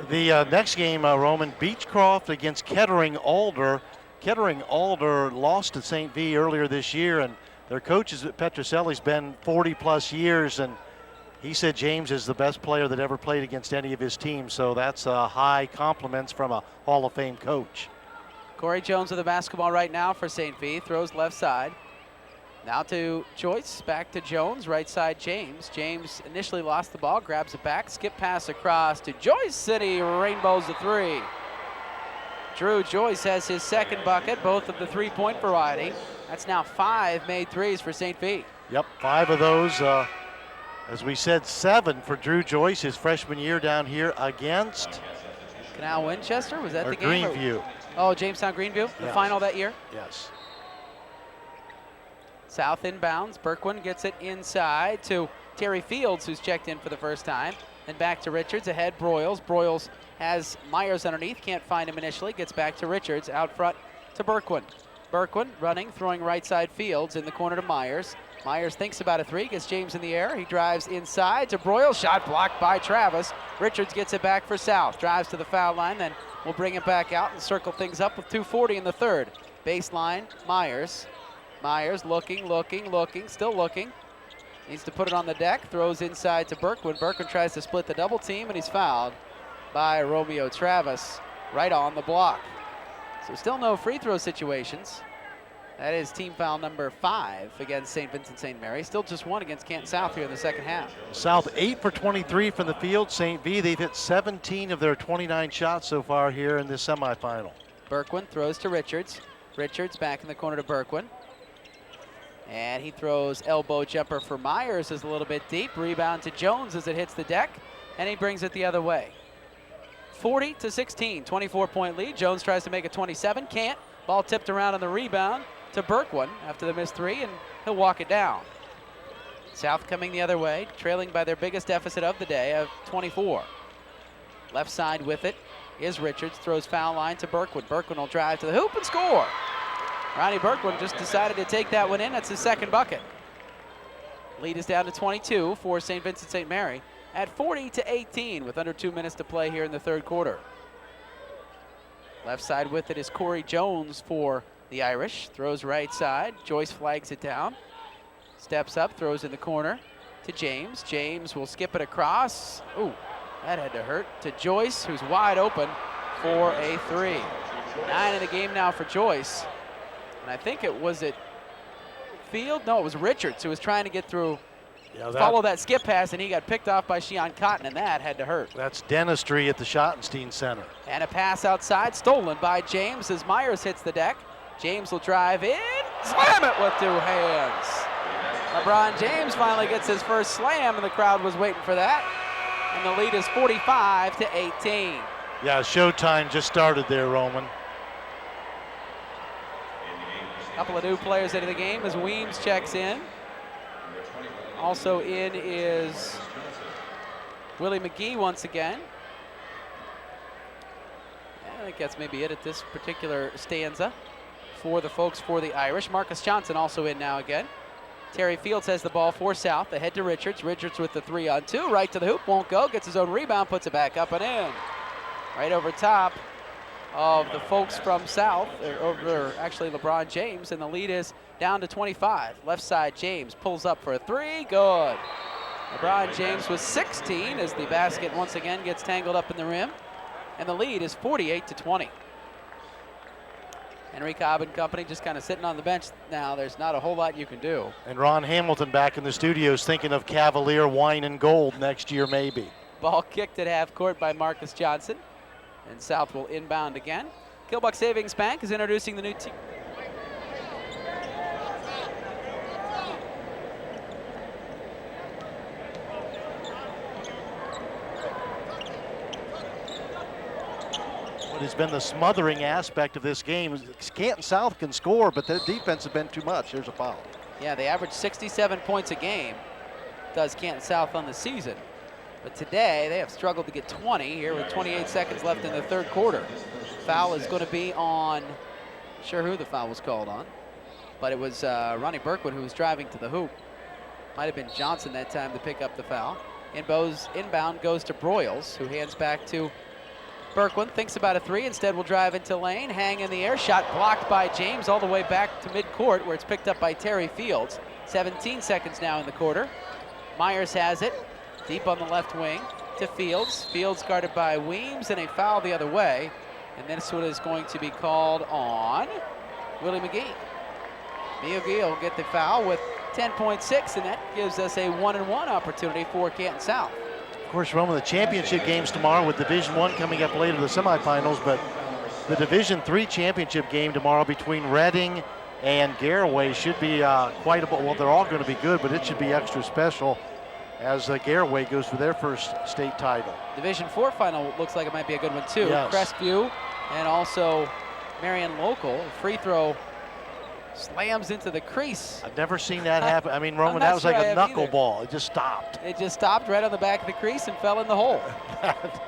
The next game, Roman, Beechcroft against Kettering Alder. Kettering Alder lost to St. V earlier this year, and their coach Petroselli's been 40-plus years, and he said James is the best player that ever played against any of his teams, so that's high compliments from a Hall of Fame coach. Corey Jones with the basketball right now for St. V. Throws left side. Now to Joyce, back to Jones, right side James. James initially lost the ball, grabs it back, skip pass across to Joyce City, rainbows the three. Drew Joyce has his second bucket, both of the three-point variety. That's now 5 made threes for St. V. Yep, 5 of those. As we said, 7 for Drew Joyce, his freshman year down here against Canal Winchester, was that the game? Greenview. Oh, Jamestown Greenview, the final that year? Yes. South inbounds, Berquin gets it inside to Terry Fields, who's checked in for the first time. Then back to Richards, ahead Broyles. Broyles has Myers underneath, can't find him initially, gets back to Richards, out front to Berquin. Berquin running, throwing right side Fields in the corner to Myers. Myers thinks about a three, gets James in the air. He drives inside to Broyles, shot blocked by Travis. Richards gets it back for South, drives to the foul line, then we'll bring it back out and circle things up with 2:40 in the third. Baseline, Myers. Myers looking, still looking. Needs to put it on the deck, throws inside to Berquin. Berquin tries to split the double team, and he's fouled by Romeo Travis right on the block. So still no free throw situations. That is team foul number 5 against St. Vincent St. Mary. Still just 1 against Canton South here in the second half. South 8 for 23 from the field. St. V, they've hit 17 of their 29 shots so far here in this semifinal. Berquin throws to Richards. Richards back in the corner to Berquin. And he throws elbow jumper for Myers, is a little bit deep. Rebound to Jones as it hits the deck, and he brings it the other way. 40-16, 24-point lead. Jones tries to make it 27, can't. Ball tipped around on the rebound to Berquin after the missed three, and he'll walk it down. South coming the other way, trailing by their biggest deficit of the day of 24. Left side with it is Richards, throws foul line to Berquin. Berquin will drive to the hoop and score. Ronnie Berquin just decided to take that one in. That's his second bucket. Lead is down to 22 for St. Vincent St. Mary at 40-18 with under 2 minutes to play here in the third quarter. Left side with it is Corey Jones for the Irish. Throws right side. Joyce flags it down. Steps up, throws in the corner to James. James will skip it across. Ooh, that had to hurt. To Joyce, who's wide open for a three. 9 in the game now for Joyce. And I think it was Field? No, it was Richards who was trying to get through, follow that skip pass, and he got picked off by Sheon Cotton, and that had to hurt. That's dentistry at the Schottenstein Center. And a pass outside, stolen by James as Myers hits the deck. James will drive in, slam it with 2 hands. LeBron James finally gets his first slam, and the crowd was waiting for that. And the lead is 45-18. Yeah, showtime just started there, Roman. Couple of new players into the game as Weems checks in. Also in is Willie McGee once again. I think that's maybe it at this particular stanza for the folks for the Irish. Marcus Johnson also in now again. Terry Fields has the ball for South. Ahead to Richards. Richards with the 3-on-2. Right to the hoop. Won't go. Gets his own rebound. Puts it back up and in. Right over top of the folks from South, over actually LeBron James, and the lead is down to 25. Left side, James pulls up for a three, good. LeBron James with 16 as the basket once again gets tangled up in the rim, and the lead is 48-20. Henry Cobb and company just kind of sitting on the bench now. There's not a whole lot you can do. And Ron Hamilton back in the studios thinking of Cavalier wine and gold next year maybe. Ball kicked at half court by Marcus Johnson. And South will inbound again. Killbuck Savings Bank is introducing the new team. what has been the smothering aspect of this game. Canton South can score, but their defense has been too much. There's a foul. Yeah, they average 67 points a game, does Canton South on the season. But today, they have struggled to get 20 here with 28 seconds left in the third quarter. Foul is going to be on, not sure who the foul was called on, but it was Ronnie Berkwood who was driving to the hoop. Might have been Johnson that time to pick up the foul. Inbound goes to Broyles, who hands back to Berkwood, thinks about a three, instead will drive into lane, hang in the air, shot blocked by James all the way back to midcourt where it's picked up by Terry Fields. 17 seconds now in the quarter. Myers has it, deep on the left wing to Fields. Fields guarded by Weems, and a foul the other way. And this one is going to be called on Willie McGee. McGee will get the foul with 10.6, and that gives us a 1-and-1 opportunity for Canton South. Of course, Roman, the championship games tomorrow with Division I coming up later, the semifinals, but the Division III championship game tomorrow between Reading and Garaway should be quite a, well, they're all going to be good, but it should be extra special as Garaway goes for their first state title. Division IV final looks like it might be a good one too. Yes. Crestview and also Marion Local. Free throw slams into the crease. I've never seen that happen. I mean, I'm Roman, not that was sure like I a have either. knuckleball. It just stopped. It just stopped right on the back of the crease and fell in the hole.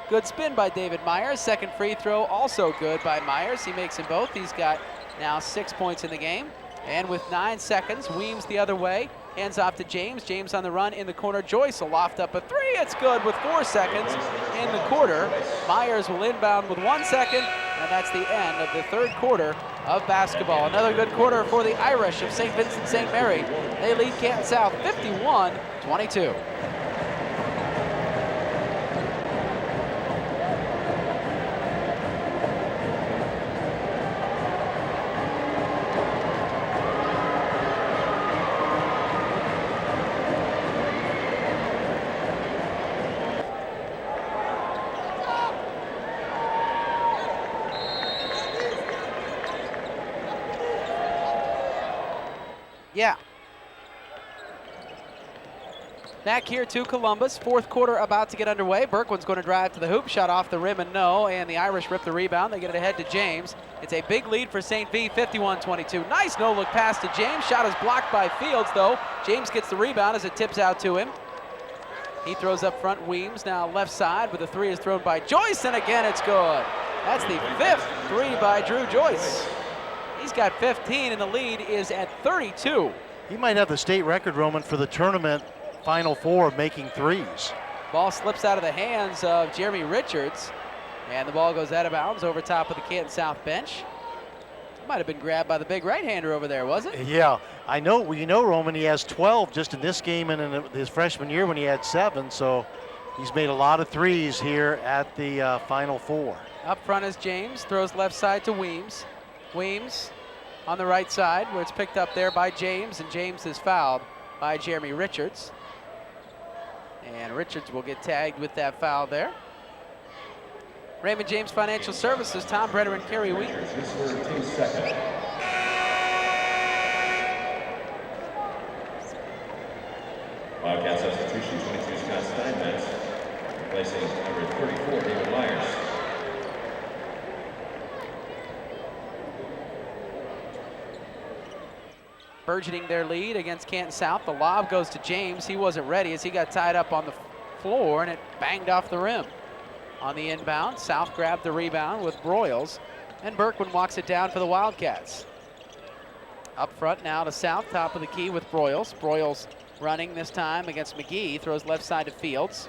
Good spin by David Myers. Second free throw also good by Myers. He makes them both. He's got now 6 points in the game. And with 9 seconds, Weems the other way. Hands off to James. James on the run in the corner. Joyce will loft up a three. It's good with 4 seconds in the quarter. Myers will inbound with 1 second, and that's the end of the third quarter of basketball. Another good quarter for the Irish of St. Vincent St. Mary. They lead Canton South 51-22. Yeah. Back here to Columbus. Fourth quarter about to get underway. Berkwood's going to drive to the hoop. Shot off the rim and no. And the Irish rip the rebound. They get it ahead to James. It's a big lead for St. V, 51-22. Nice no-look pass to James. Shot is blocked by Fields, though. James gets the rebound as it tips out to him. He throws up front. Weems now left side, but the three is thrown by Joyce, and again it's good. That's the 5th three by Drew Joyce. He's got 15, and the lead is at 32. He might have the state record, Roman, for the tournament Final Four of making threes. Ball slips out of the hands of Jeremy Richards, and the ball goes out of bounds over top of the Canton South bench. Might have been grabbed by the big right-hander over there, was it? Yeah, I know. Well, you know, Roman, he has 12 just in this game and in his freshman year when he had 7, so he's made a lot of threes here at the Final Four. Up front is James, throws left side to Weems. Weems on the right side where it's picked up there by James, and James is fouled by Jeremy Richards. And Richards will get tagged with that foul there. Raymond James Financial Services, Tom Brenner and Kerry Wheat. Wildcat substitution, 22 Scott Steinmetz, replacing number 34, David Myers. Burgeoning their lead against Canton South. The lob goes to James. He wasn't ready as he got tied up on the floor, and it banged off the rim. On the inbound, South grabbed the rebound with Broyles, and Berkwood walks it down for the Wildcats. Up front now to South, top of the key with Broyles. Broyles running this time against McGee, throws left side to Fields.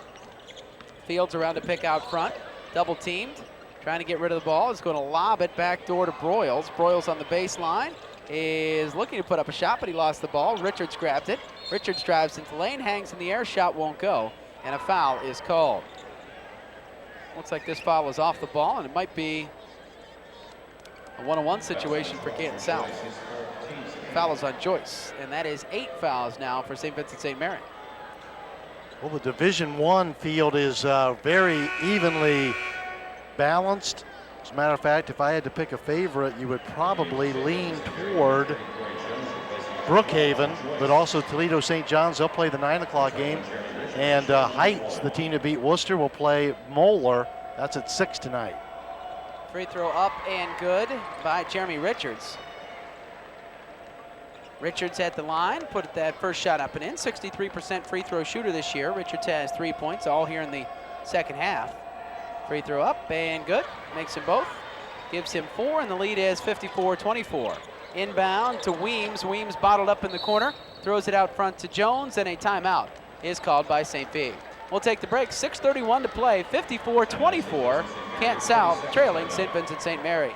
Fields around to pick out front, double teamed, trying to get rid of the ball. Is going to lob it back door to Broyles. Broyles on the baseline is looking to put up a shot, but he lost the ball. Richards grabbed it. Richards drives into lane, hangs in the air, shot won't go, and a foul is called. Looks like this foul is off the ball, and it might be a one-on-one situation for Canton South. Foul is on Joyce, and that is 8 fouls now for St. Vincent St. Mary. Well, the Division I field is very evenly balanced. As a matter of fact, if I had to pick a favorite, you would probably lean toward Brookhaven, but also Toledo St. John's. They'll play the 9 o'clock game. And Heights, the team that beat Worcester, will play Moeller. That's at 6 tonight. Free throw up and good by Jeremy Richards. Richards at the line, put that first shot up and in. 63% free throw shooter this year. Richards has 3 points, all here in the second half. Free throw up and good, makes them both. Gives him 4, and the lead is 54-24. Inbound to Weems. Weems bottled up in the corner, throws it out front to Jones, and a timeout is called by St. V. We'll take the break. 6:31 to play. 54-24. Canton South trailing St. Vincent St. Mary.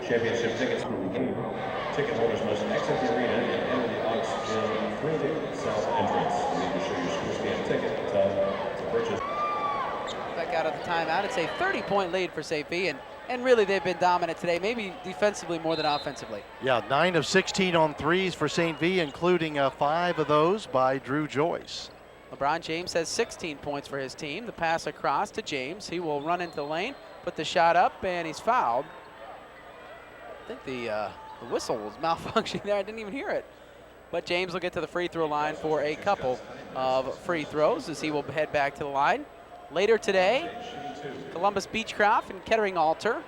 Championship tickets for the game. Ticket holders must exit the arena and enter the Onyx Gym through the south entrance. You need to show your school scan ticket to purchase. Back out of the timeout. It's a 30-point lead for St. V, and really they've been dominant today, maybe defensively more than offensively. Yeah, 9 of 16 on threes for St. V, including 5 of those by Drew Joyce. LeBron James has 16 points for his team. The pass across to James. He will run into the lane, put the shot up, and he's fouled. I think the whistle was malfunctioning there. I didn't even hear it. But James will get to the free throw line for a couple of free throws as he will head back to the line. Later today, Columbus Beechcraft and Kettering Alter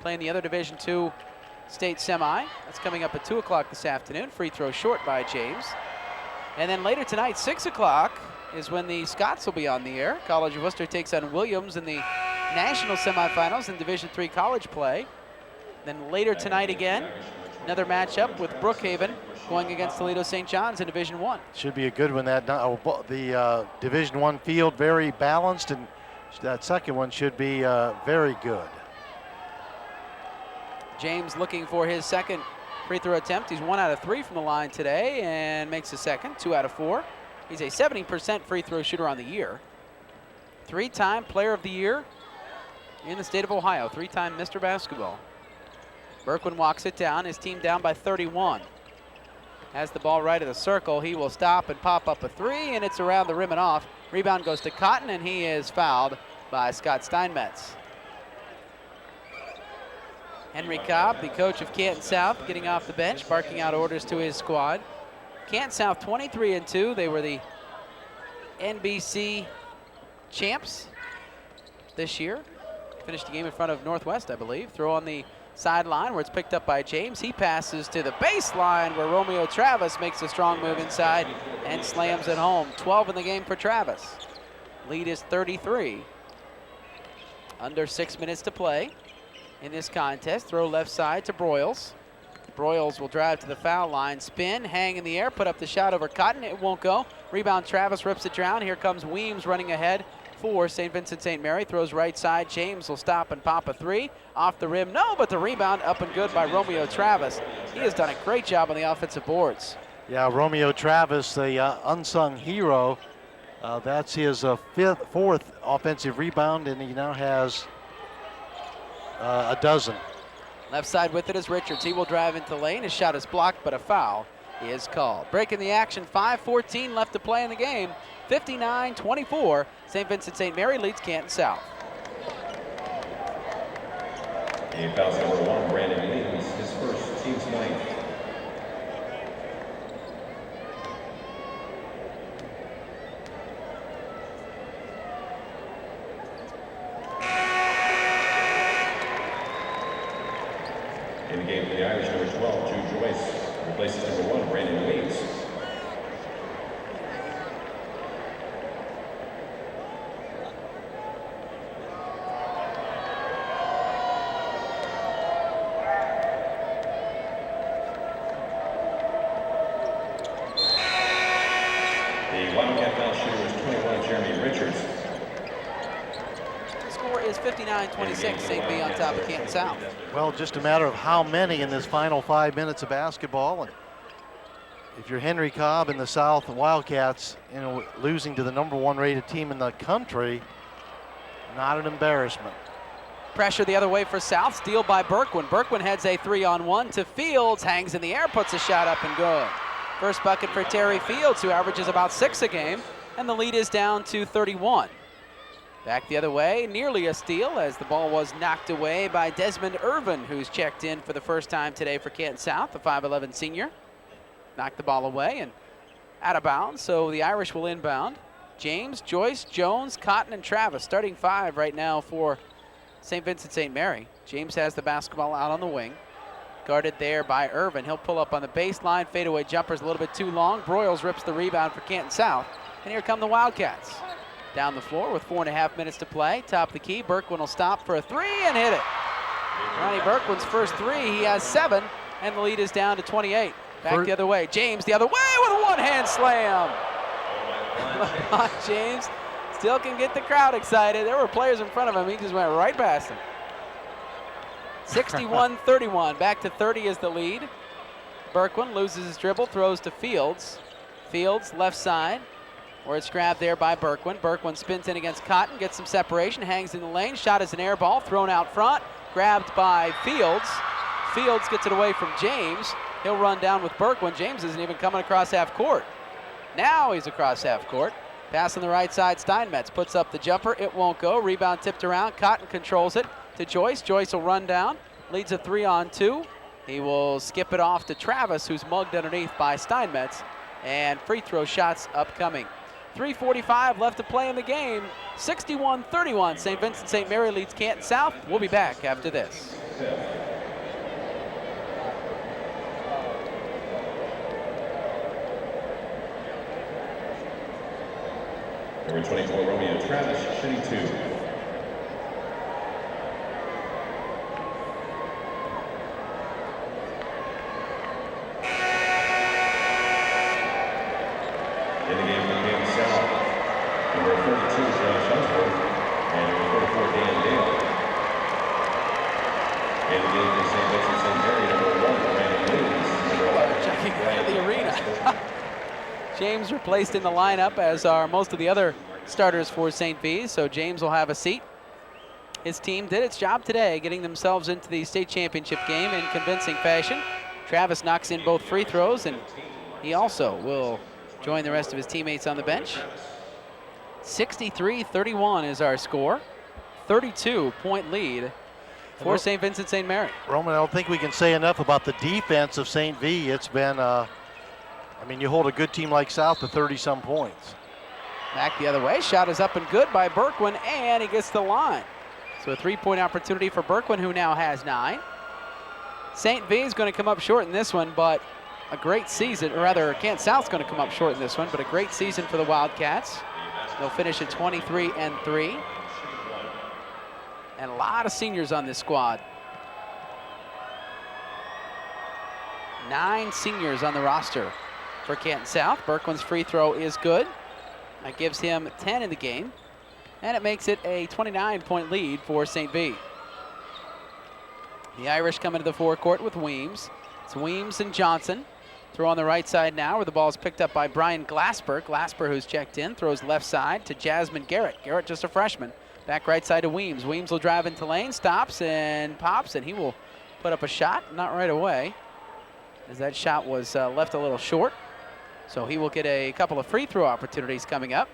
playing the other Division II state semi. That's coming up at 2 o'clock this afternoon. Free throw short by James. And then later tonight, 6 o'clock, is when the Scots will be on the air. College of Worcester takes on Williams in the national semifinals in Division III college play. Then later tonight again, another matchup with Brookhaven going against Toledo St. John's in Division I. Should be a good one. The Division I field very balanced, and that second one should be very good. James looking for his second free throw attempt. He's 1 out of 3 from the line today and makes a second, 2 out of 4. He's a 70% free throw shooter on the year. 3-time player of the year in the state of Ohio, 3-time Mr. Basketball. Berkwin walks it down, his team down by 31. Has the ball right of the circle. He will stop and pop up a 3, and it's around the rim and off. Rebound goes to Cotton, and he is fouled by Scott Steinmetz. Henry Cobb, the coach of Canton South, getting off the bench, barking out orders to his squad. Canton South 23-2. They were the NBC champs this year. Finished the game in front of Northwest, I believe. Throw on the sideline where it's picked up by James. He passes to the baseline where Romeo Travis makes a strong move inside and slams it home. 12 in the game for Travis. Lead is 33. Under 6 minutes to play in this contest. Throw left side to Broyles. Broyles will drive to the foul line, spin, hang in the air, put up the shot over Cotton. It won't go. Rebound, Travis rips it down. Here comes Weems running ahead for St. Vincent St. Mary. Throws right side. James will stop and pop a 3. Off the rim, no, but the rebound up and good by Romeo Travis. He has done a great job on the offensive boards. Yeah, Romeo Travis, the unsung hero. That's his fourth offensive rebound, and he now has a dozen. Left side with it is Richards. He will drive into the lane. His shot is blocked, but a foul is called. Breaking the action, 5:14 left to play in the game. 59-24. St. Vincent St. Mary leads Canton South. And fouls number 1, Brandon Williams, his first, team's 9th. In the game for the Irish, number 12, Drew Joyce replaces number 1, Brandon Williams. The Wildcat foul shooter is 21, Jeremy Richards. The score is 59-26. St. V on top of Canton South. Well, just a matter of how many in this final 5 minutes of basketball. And if you're Henry Cobb and the South Wildcats, losing to the number 1 rated team in the country, not an embarrassment. Pressure the other way for South. Steal by Berkwin. Berkwin heads a 3-on-1 to Fields. Hangs in the air, puts a shot up and good. First bucket for Terry Fields, who averages about 6 a game, and the lead is down to 31. Back the other way, nearly a steal as the ball was knocked away by Desmond Irvin, who's checked in for the first time today for Canton South, the 5'11 senior. Knocked the ball away, and out of bounds, so the Irish will inbound. James, Joyce, Jones, Cotton, and Travis, starting 5 right now for St. Vincent St. Mary. James has the basketball out on the wing. Guarded there by Irvin. He'll pull up on the baseline. Fadeaway jumper's a little bit too long. Broyles rips the rebound for Canton South. And here come the Wildcats. Down the floor with 4.5 minutes to play. Top of the key. Berkwin will stop for a 3 and hit it. Ronnie Berkwin's first 3. He has 7, and the lead is down to 28. Back the other way. James the other way with a one-hand slam. LeBron James still can get the crowd excited. There were players in front of him. He just went right past them. 61-31. Back to 30 is the lead. Berkwin loses his dribble, throws to Fields. Fields left side, where it's grabbed there by Berkwin. Berkwin spins in against Cotton, gets some separation, hangs in the lane. Shot is an air ball, thrown out front, grabbed by Fields. Fields gets it away from James. He'll run down with Berkwin. James isn't even coming across half court. Now he's across half court. Pass on the right side, Steinmetz puts up the jumper. It won't go. Rebound tipped around. Cotton controls it to Joyce. Joyce will run down. Leads a 3-on-2. He will skip it off to Travis, who's mugged underneath by Steinmetz. And free throw shots upcoming. 3:45 left to play in the game. 61-31. St. Vincent St. Mary leads Canton South. We'll be back after this. Number 24, Romeo Travis, shooting 2. In the game for Canton South, number 32, Josh Osborne, and number 44, Dan Dale. In the game for St. Vincent St. Mary, number 1, Brandon Williams, number 11. Checking out of the arena. James replaced in the lineup, as are most of the other starters for St. V, so James will have a seat. His team did its job today, getting themselves into the state championship game in convincing fashion. Travis knocks in both free throws, and he also will join the rest of his teammates on the bench. 63-31 is our score. 32-point lead for St. Vincent St. Mary. Roman, I don't think we can say enough about the defense of St. V. It's been, I mean, you hold a good team like South to 30-some points. Back the other way. Shot is up and good by Berkwin, and he gets the line. So a 3-point opportunity for Berkwin, who now has 9. St. V is going to come up short in this one, but a great season, or rather, Canton South's going to come up short in this one, but a great season for the Wildcats. They'll finish at 23-3. And a lot of seniors on this squad. 9 seniors on the roster for Canton South. Berkwin's free throw is good. That gives him 10 in the game, and it makes it a 29-point lead for St. V. The Irish come into the forecourt with Weems. It's Weems and Johnson. Throw on the right side now, where the ball is picked up by Brian Glasper. Glasper, who's checked in, throws left side to Jasmine Garrett. Garrett, just a freshman. Back right side to Weems. Weems will drive into lane, stops and pops, and he will put up a shot. Not right away, as that shot was left a little short. So he will get a couple of free throw opportunities coming up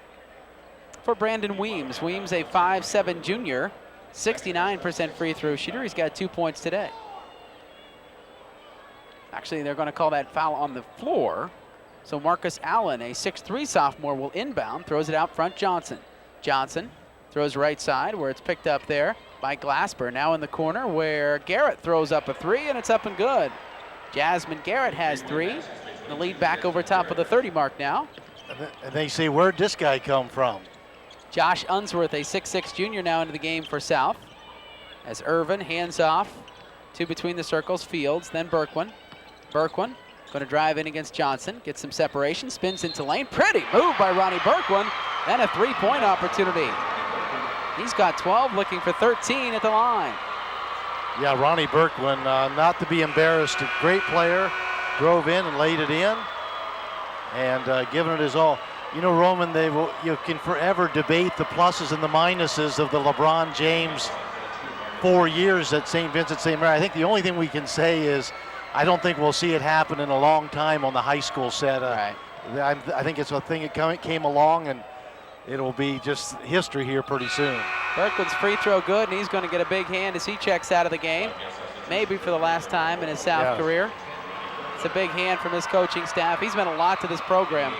for Brandon Weems. Weems, a 5'7" junior, 69% free throw shooter. He's got 2 points today. Actually, they're going to call that foul on the floor. So Marcus Allen, a 6'3" sophomore, will inbound, throws it out front. Johnson. Johnson throws right side, where it's picked up there by Glasper. Now in the corner, where Garrett throws up a 3, and it's up and good. Jasmine Garrett has 3. The lead back over top of the 30 mark now. And they say, where'd this guy come from? Josh Unsworth, a 6'6" junior, now into the game for South. As Irvin hands off to between the circles, Fields, then Berkwin. Berkwin going to drive in against Johnson, gets some separation, spins into lane. Pretty move by Ronnie Berkwin, and a 3-point opportunity. He's got 12, looking for 13 at the line. Yeah, Ronnie Berkwin, not to be embarrassed, a great player. Drove in and laid it in, and giving it his all. You know, Roman, you can forever debate the pluses and the minuses of the LeBron James 4 years at St. Vincent St. Mary. I think the only thing we can say is I don't think we'll see it happen in a long time on the high school set. Right. I think it's a thing that came along, and it'll be just history here pretty soon. Berkwin's free throw good, and he's going to get a big hand as he checks out of the game, maybe for the last time in his South career. It's a big hand from his coaching staff. He's meant a lot to this program.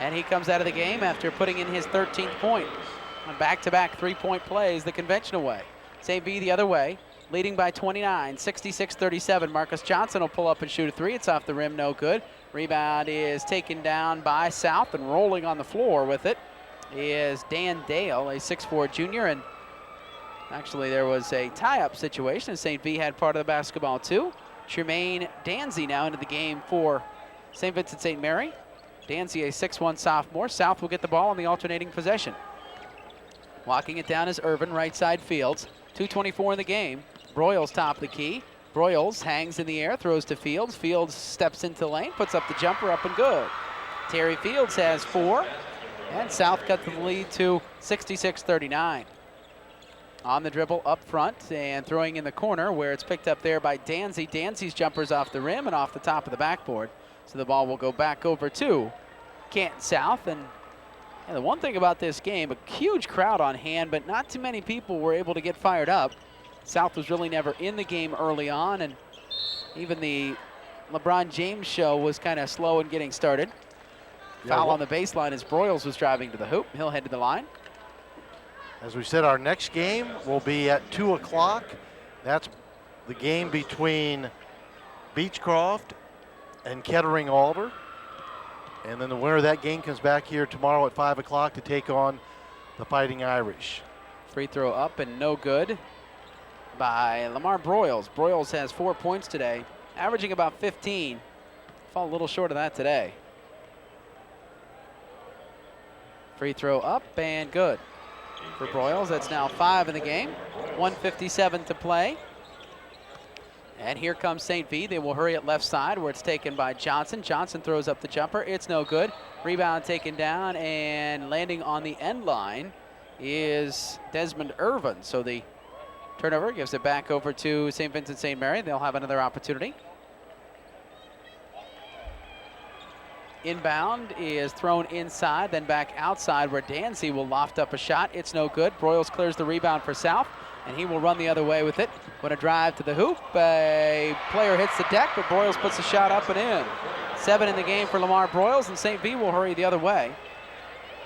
And he comes out of the game after putting in his 13th point on back-to-back three-point plays the conventional way. St. V the other way, leading by 29, 66-37. Marcus Johnson will pull up and shoot a three. It's off the rim, no good. Rebound is taken down by South, and rolling on the floor with it is Dan Dale, a 6'4 junior. And actually there was a tie-up situation. St. V had part of the basketball too. Tremaine Danzy now into the game for St. Vincent St. Mary. Danzy, a 6'1 sophomore. South will get the ball on the alternating possession. Walking it down is Irvin, right side Fields. 2:24 in the game. Broyles top of the key. Broyles hangs in the air, throws to Fields. Fields steps into the lane, puts up the jumper, up and good. Terry Fields has 4, and South cut the lead to 66-39. On the dribble up front and throwing in the corner where it's picked up there by Danzy. Danzy's jumper's off the rim and off the top of the backboard. So the ball will go back over to Canton South. And the one thing about this game, a huge crowd on hand, but not too many people were able to get fired up. South was really never in the game early on, and even the LeBron James show was kind of slow in getting started. Foul on the baseline as Broyles was driving to the hoop. He'll head to the line. As we said, our next game will be at 2 o'clock. That's the game between Beechcroft and Kettering-Alder. And then the winner of that game comes back here tomorrow at 5 o'clock to take on the Fighting Irish. Free throw up and no good by Lamar Broyles. Broyles has 4 points today, averaging about 15. Fall a little short of that today. Free throw up and good for Broyles. That's now 5 in the game. 1:57 to play. And here comes St. V. They will hurry it left side where it's taken by Johnson. Johnson throws up the jumper. It's no good. Rebound taken down, and landing on the end line is Desmond Irvin. So the turnover gives it back over to St. Vincent St. Mary. They'll have another opportunity. Inbound is thrown inside, then back outside where Danzy will loft up a shot. It's no good. Broyles clears the rebound for South, and he will run the other way with it. Going to drive to the hoop. A player hits the deck, but Broyles puts a shot up and in. 7 in the game for Lamar Broyles, and St. V will hurry the other way.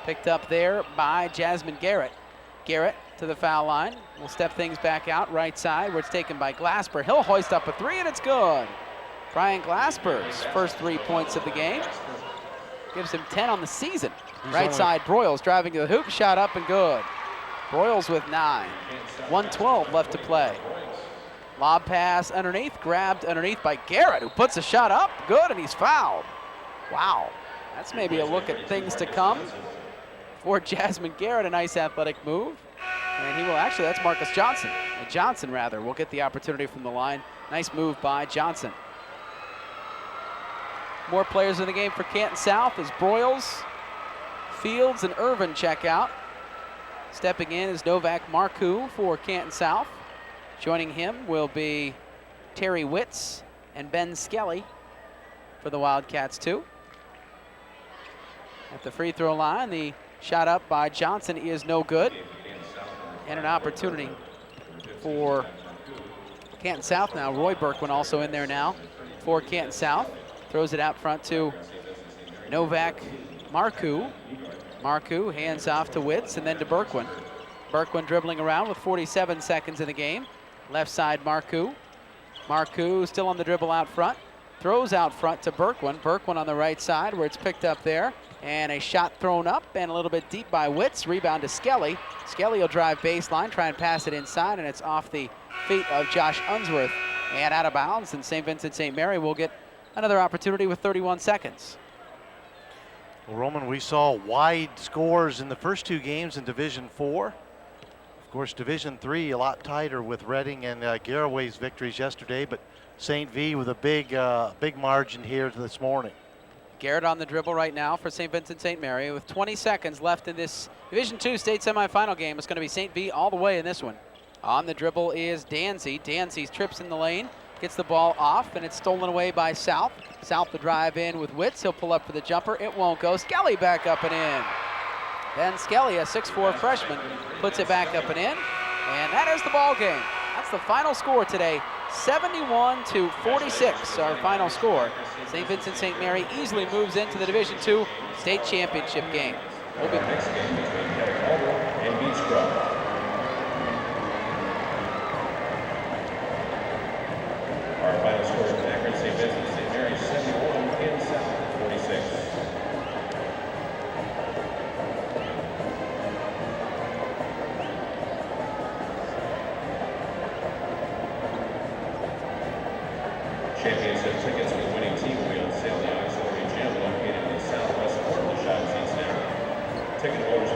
Picked up there by Jasmine Garrett. Garrett to the foul line. Will step things back out right side where it's taken by Glasper. He'll hoist up a three, and it's good. Brian Glasper's first 3 points of the game. Gives him 10 on the season. Right side, Broyles driving to the hoop, shot up and good. Broyles with 9. 1:12 left to play. Lob pass underneath, grabbed underneath by Garrett, who puts a shot up, good, and he's fouled. Wow, that's maybe a look at things to come for Jasmine Garrett, a nice athletic move. And he will actually, that's Marcus Johnson. Johnson, rather, will get the opportunity from the line. Nice move by Johnson. More players in the game for Canton South as Broyles, Fields, and Irvin check out. Stepping in is Novak Marcoux for Canton South. Joining him will be Terry Witz and Ben Skelly for the Wildcats too. At the free throw line, the shot up by Johnson is no good. And an opportunity for Canton South now. Roy Berkwin also in there now for Canton South. Throws it out front to Novak Marcoux. Marcoux hands off to Witz and then to Berkwin. Berkwin dribbling around with 47 seconds in the game. Left side Marcoux. Marcoux still on the dribble out front. Throws out front to Berkwin. Berkwin on the right side where it's picked up there. And a shot thrown up and a little bit deep by Witz. Rebound to Skelly. Skelly will drive baseline, try and pass it inside, and it's off the feet of Josh Unsworth and out of bounds. And St. Vincent St. Mary will get another opportunity with 31 seconds. Well, Roman, we saw wide scores in the first 2 games in Division 4. Of course, Division 3 a lot tighter with Reading and Garraway's victories yesterday, but St. V with a big margin here this morning. Garrett on the dribble right now for St. Vincent St. Mary with 20 seconds left in this Division 2 state semifinal game. It's going to be St. V all the way in this one. On the dribble is Danzy. Danzy trips in the lane, gets the ball off, and it's stolen away by South. South the drive in with Witz. He'll pull up for the jumper. It won't go. Skelly back up and in. Then Skelly, a 6'4 freshman, puts it back up and in. And that is the ball game. That's the final score today. 71-46, our final score. St. Vincent St. Mary easily moves into the Division II state championship game. We'll be Our next game between Canton and Beach Club. Our final score is Akron St. Vincent St. Mary 71 and South 46. Championship tickets for the winning team will be on sale in the auxiliary gym located in the southwest corner of the Shot Seats Center. Ticket holders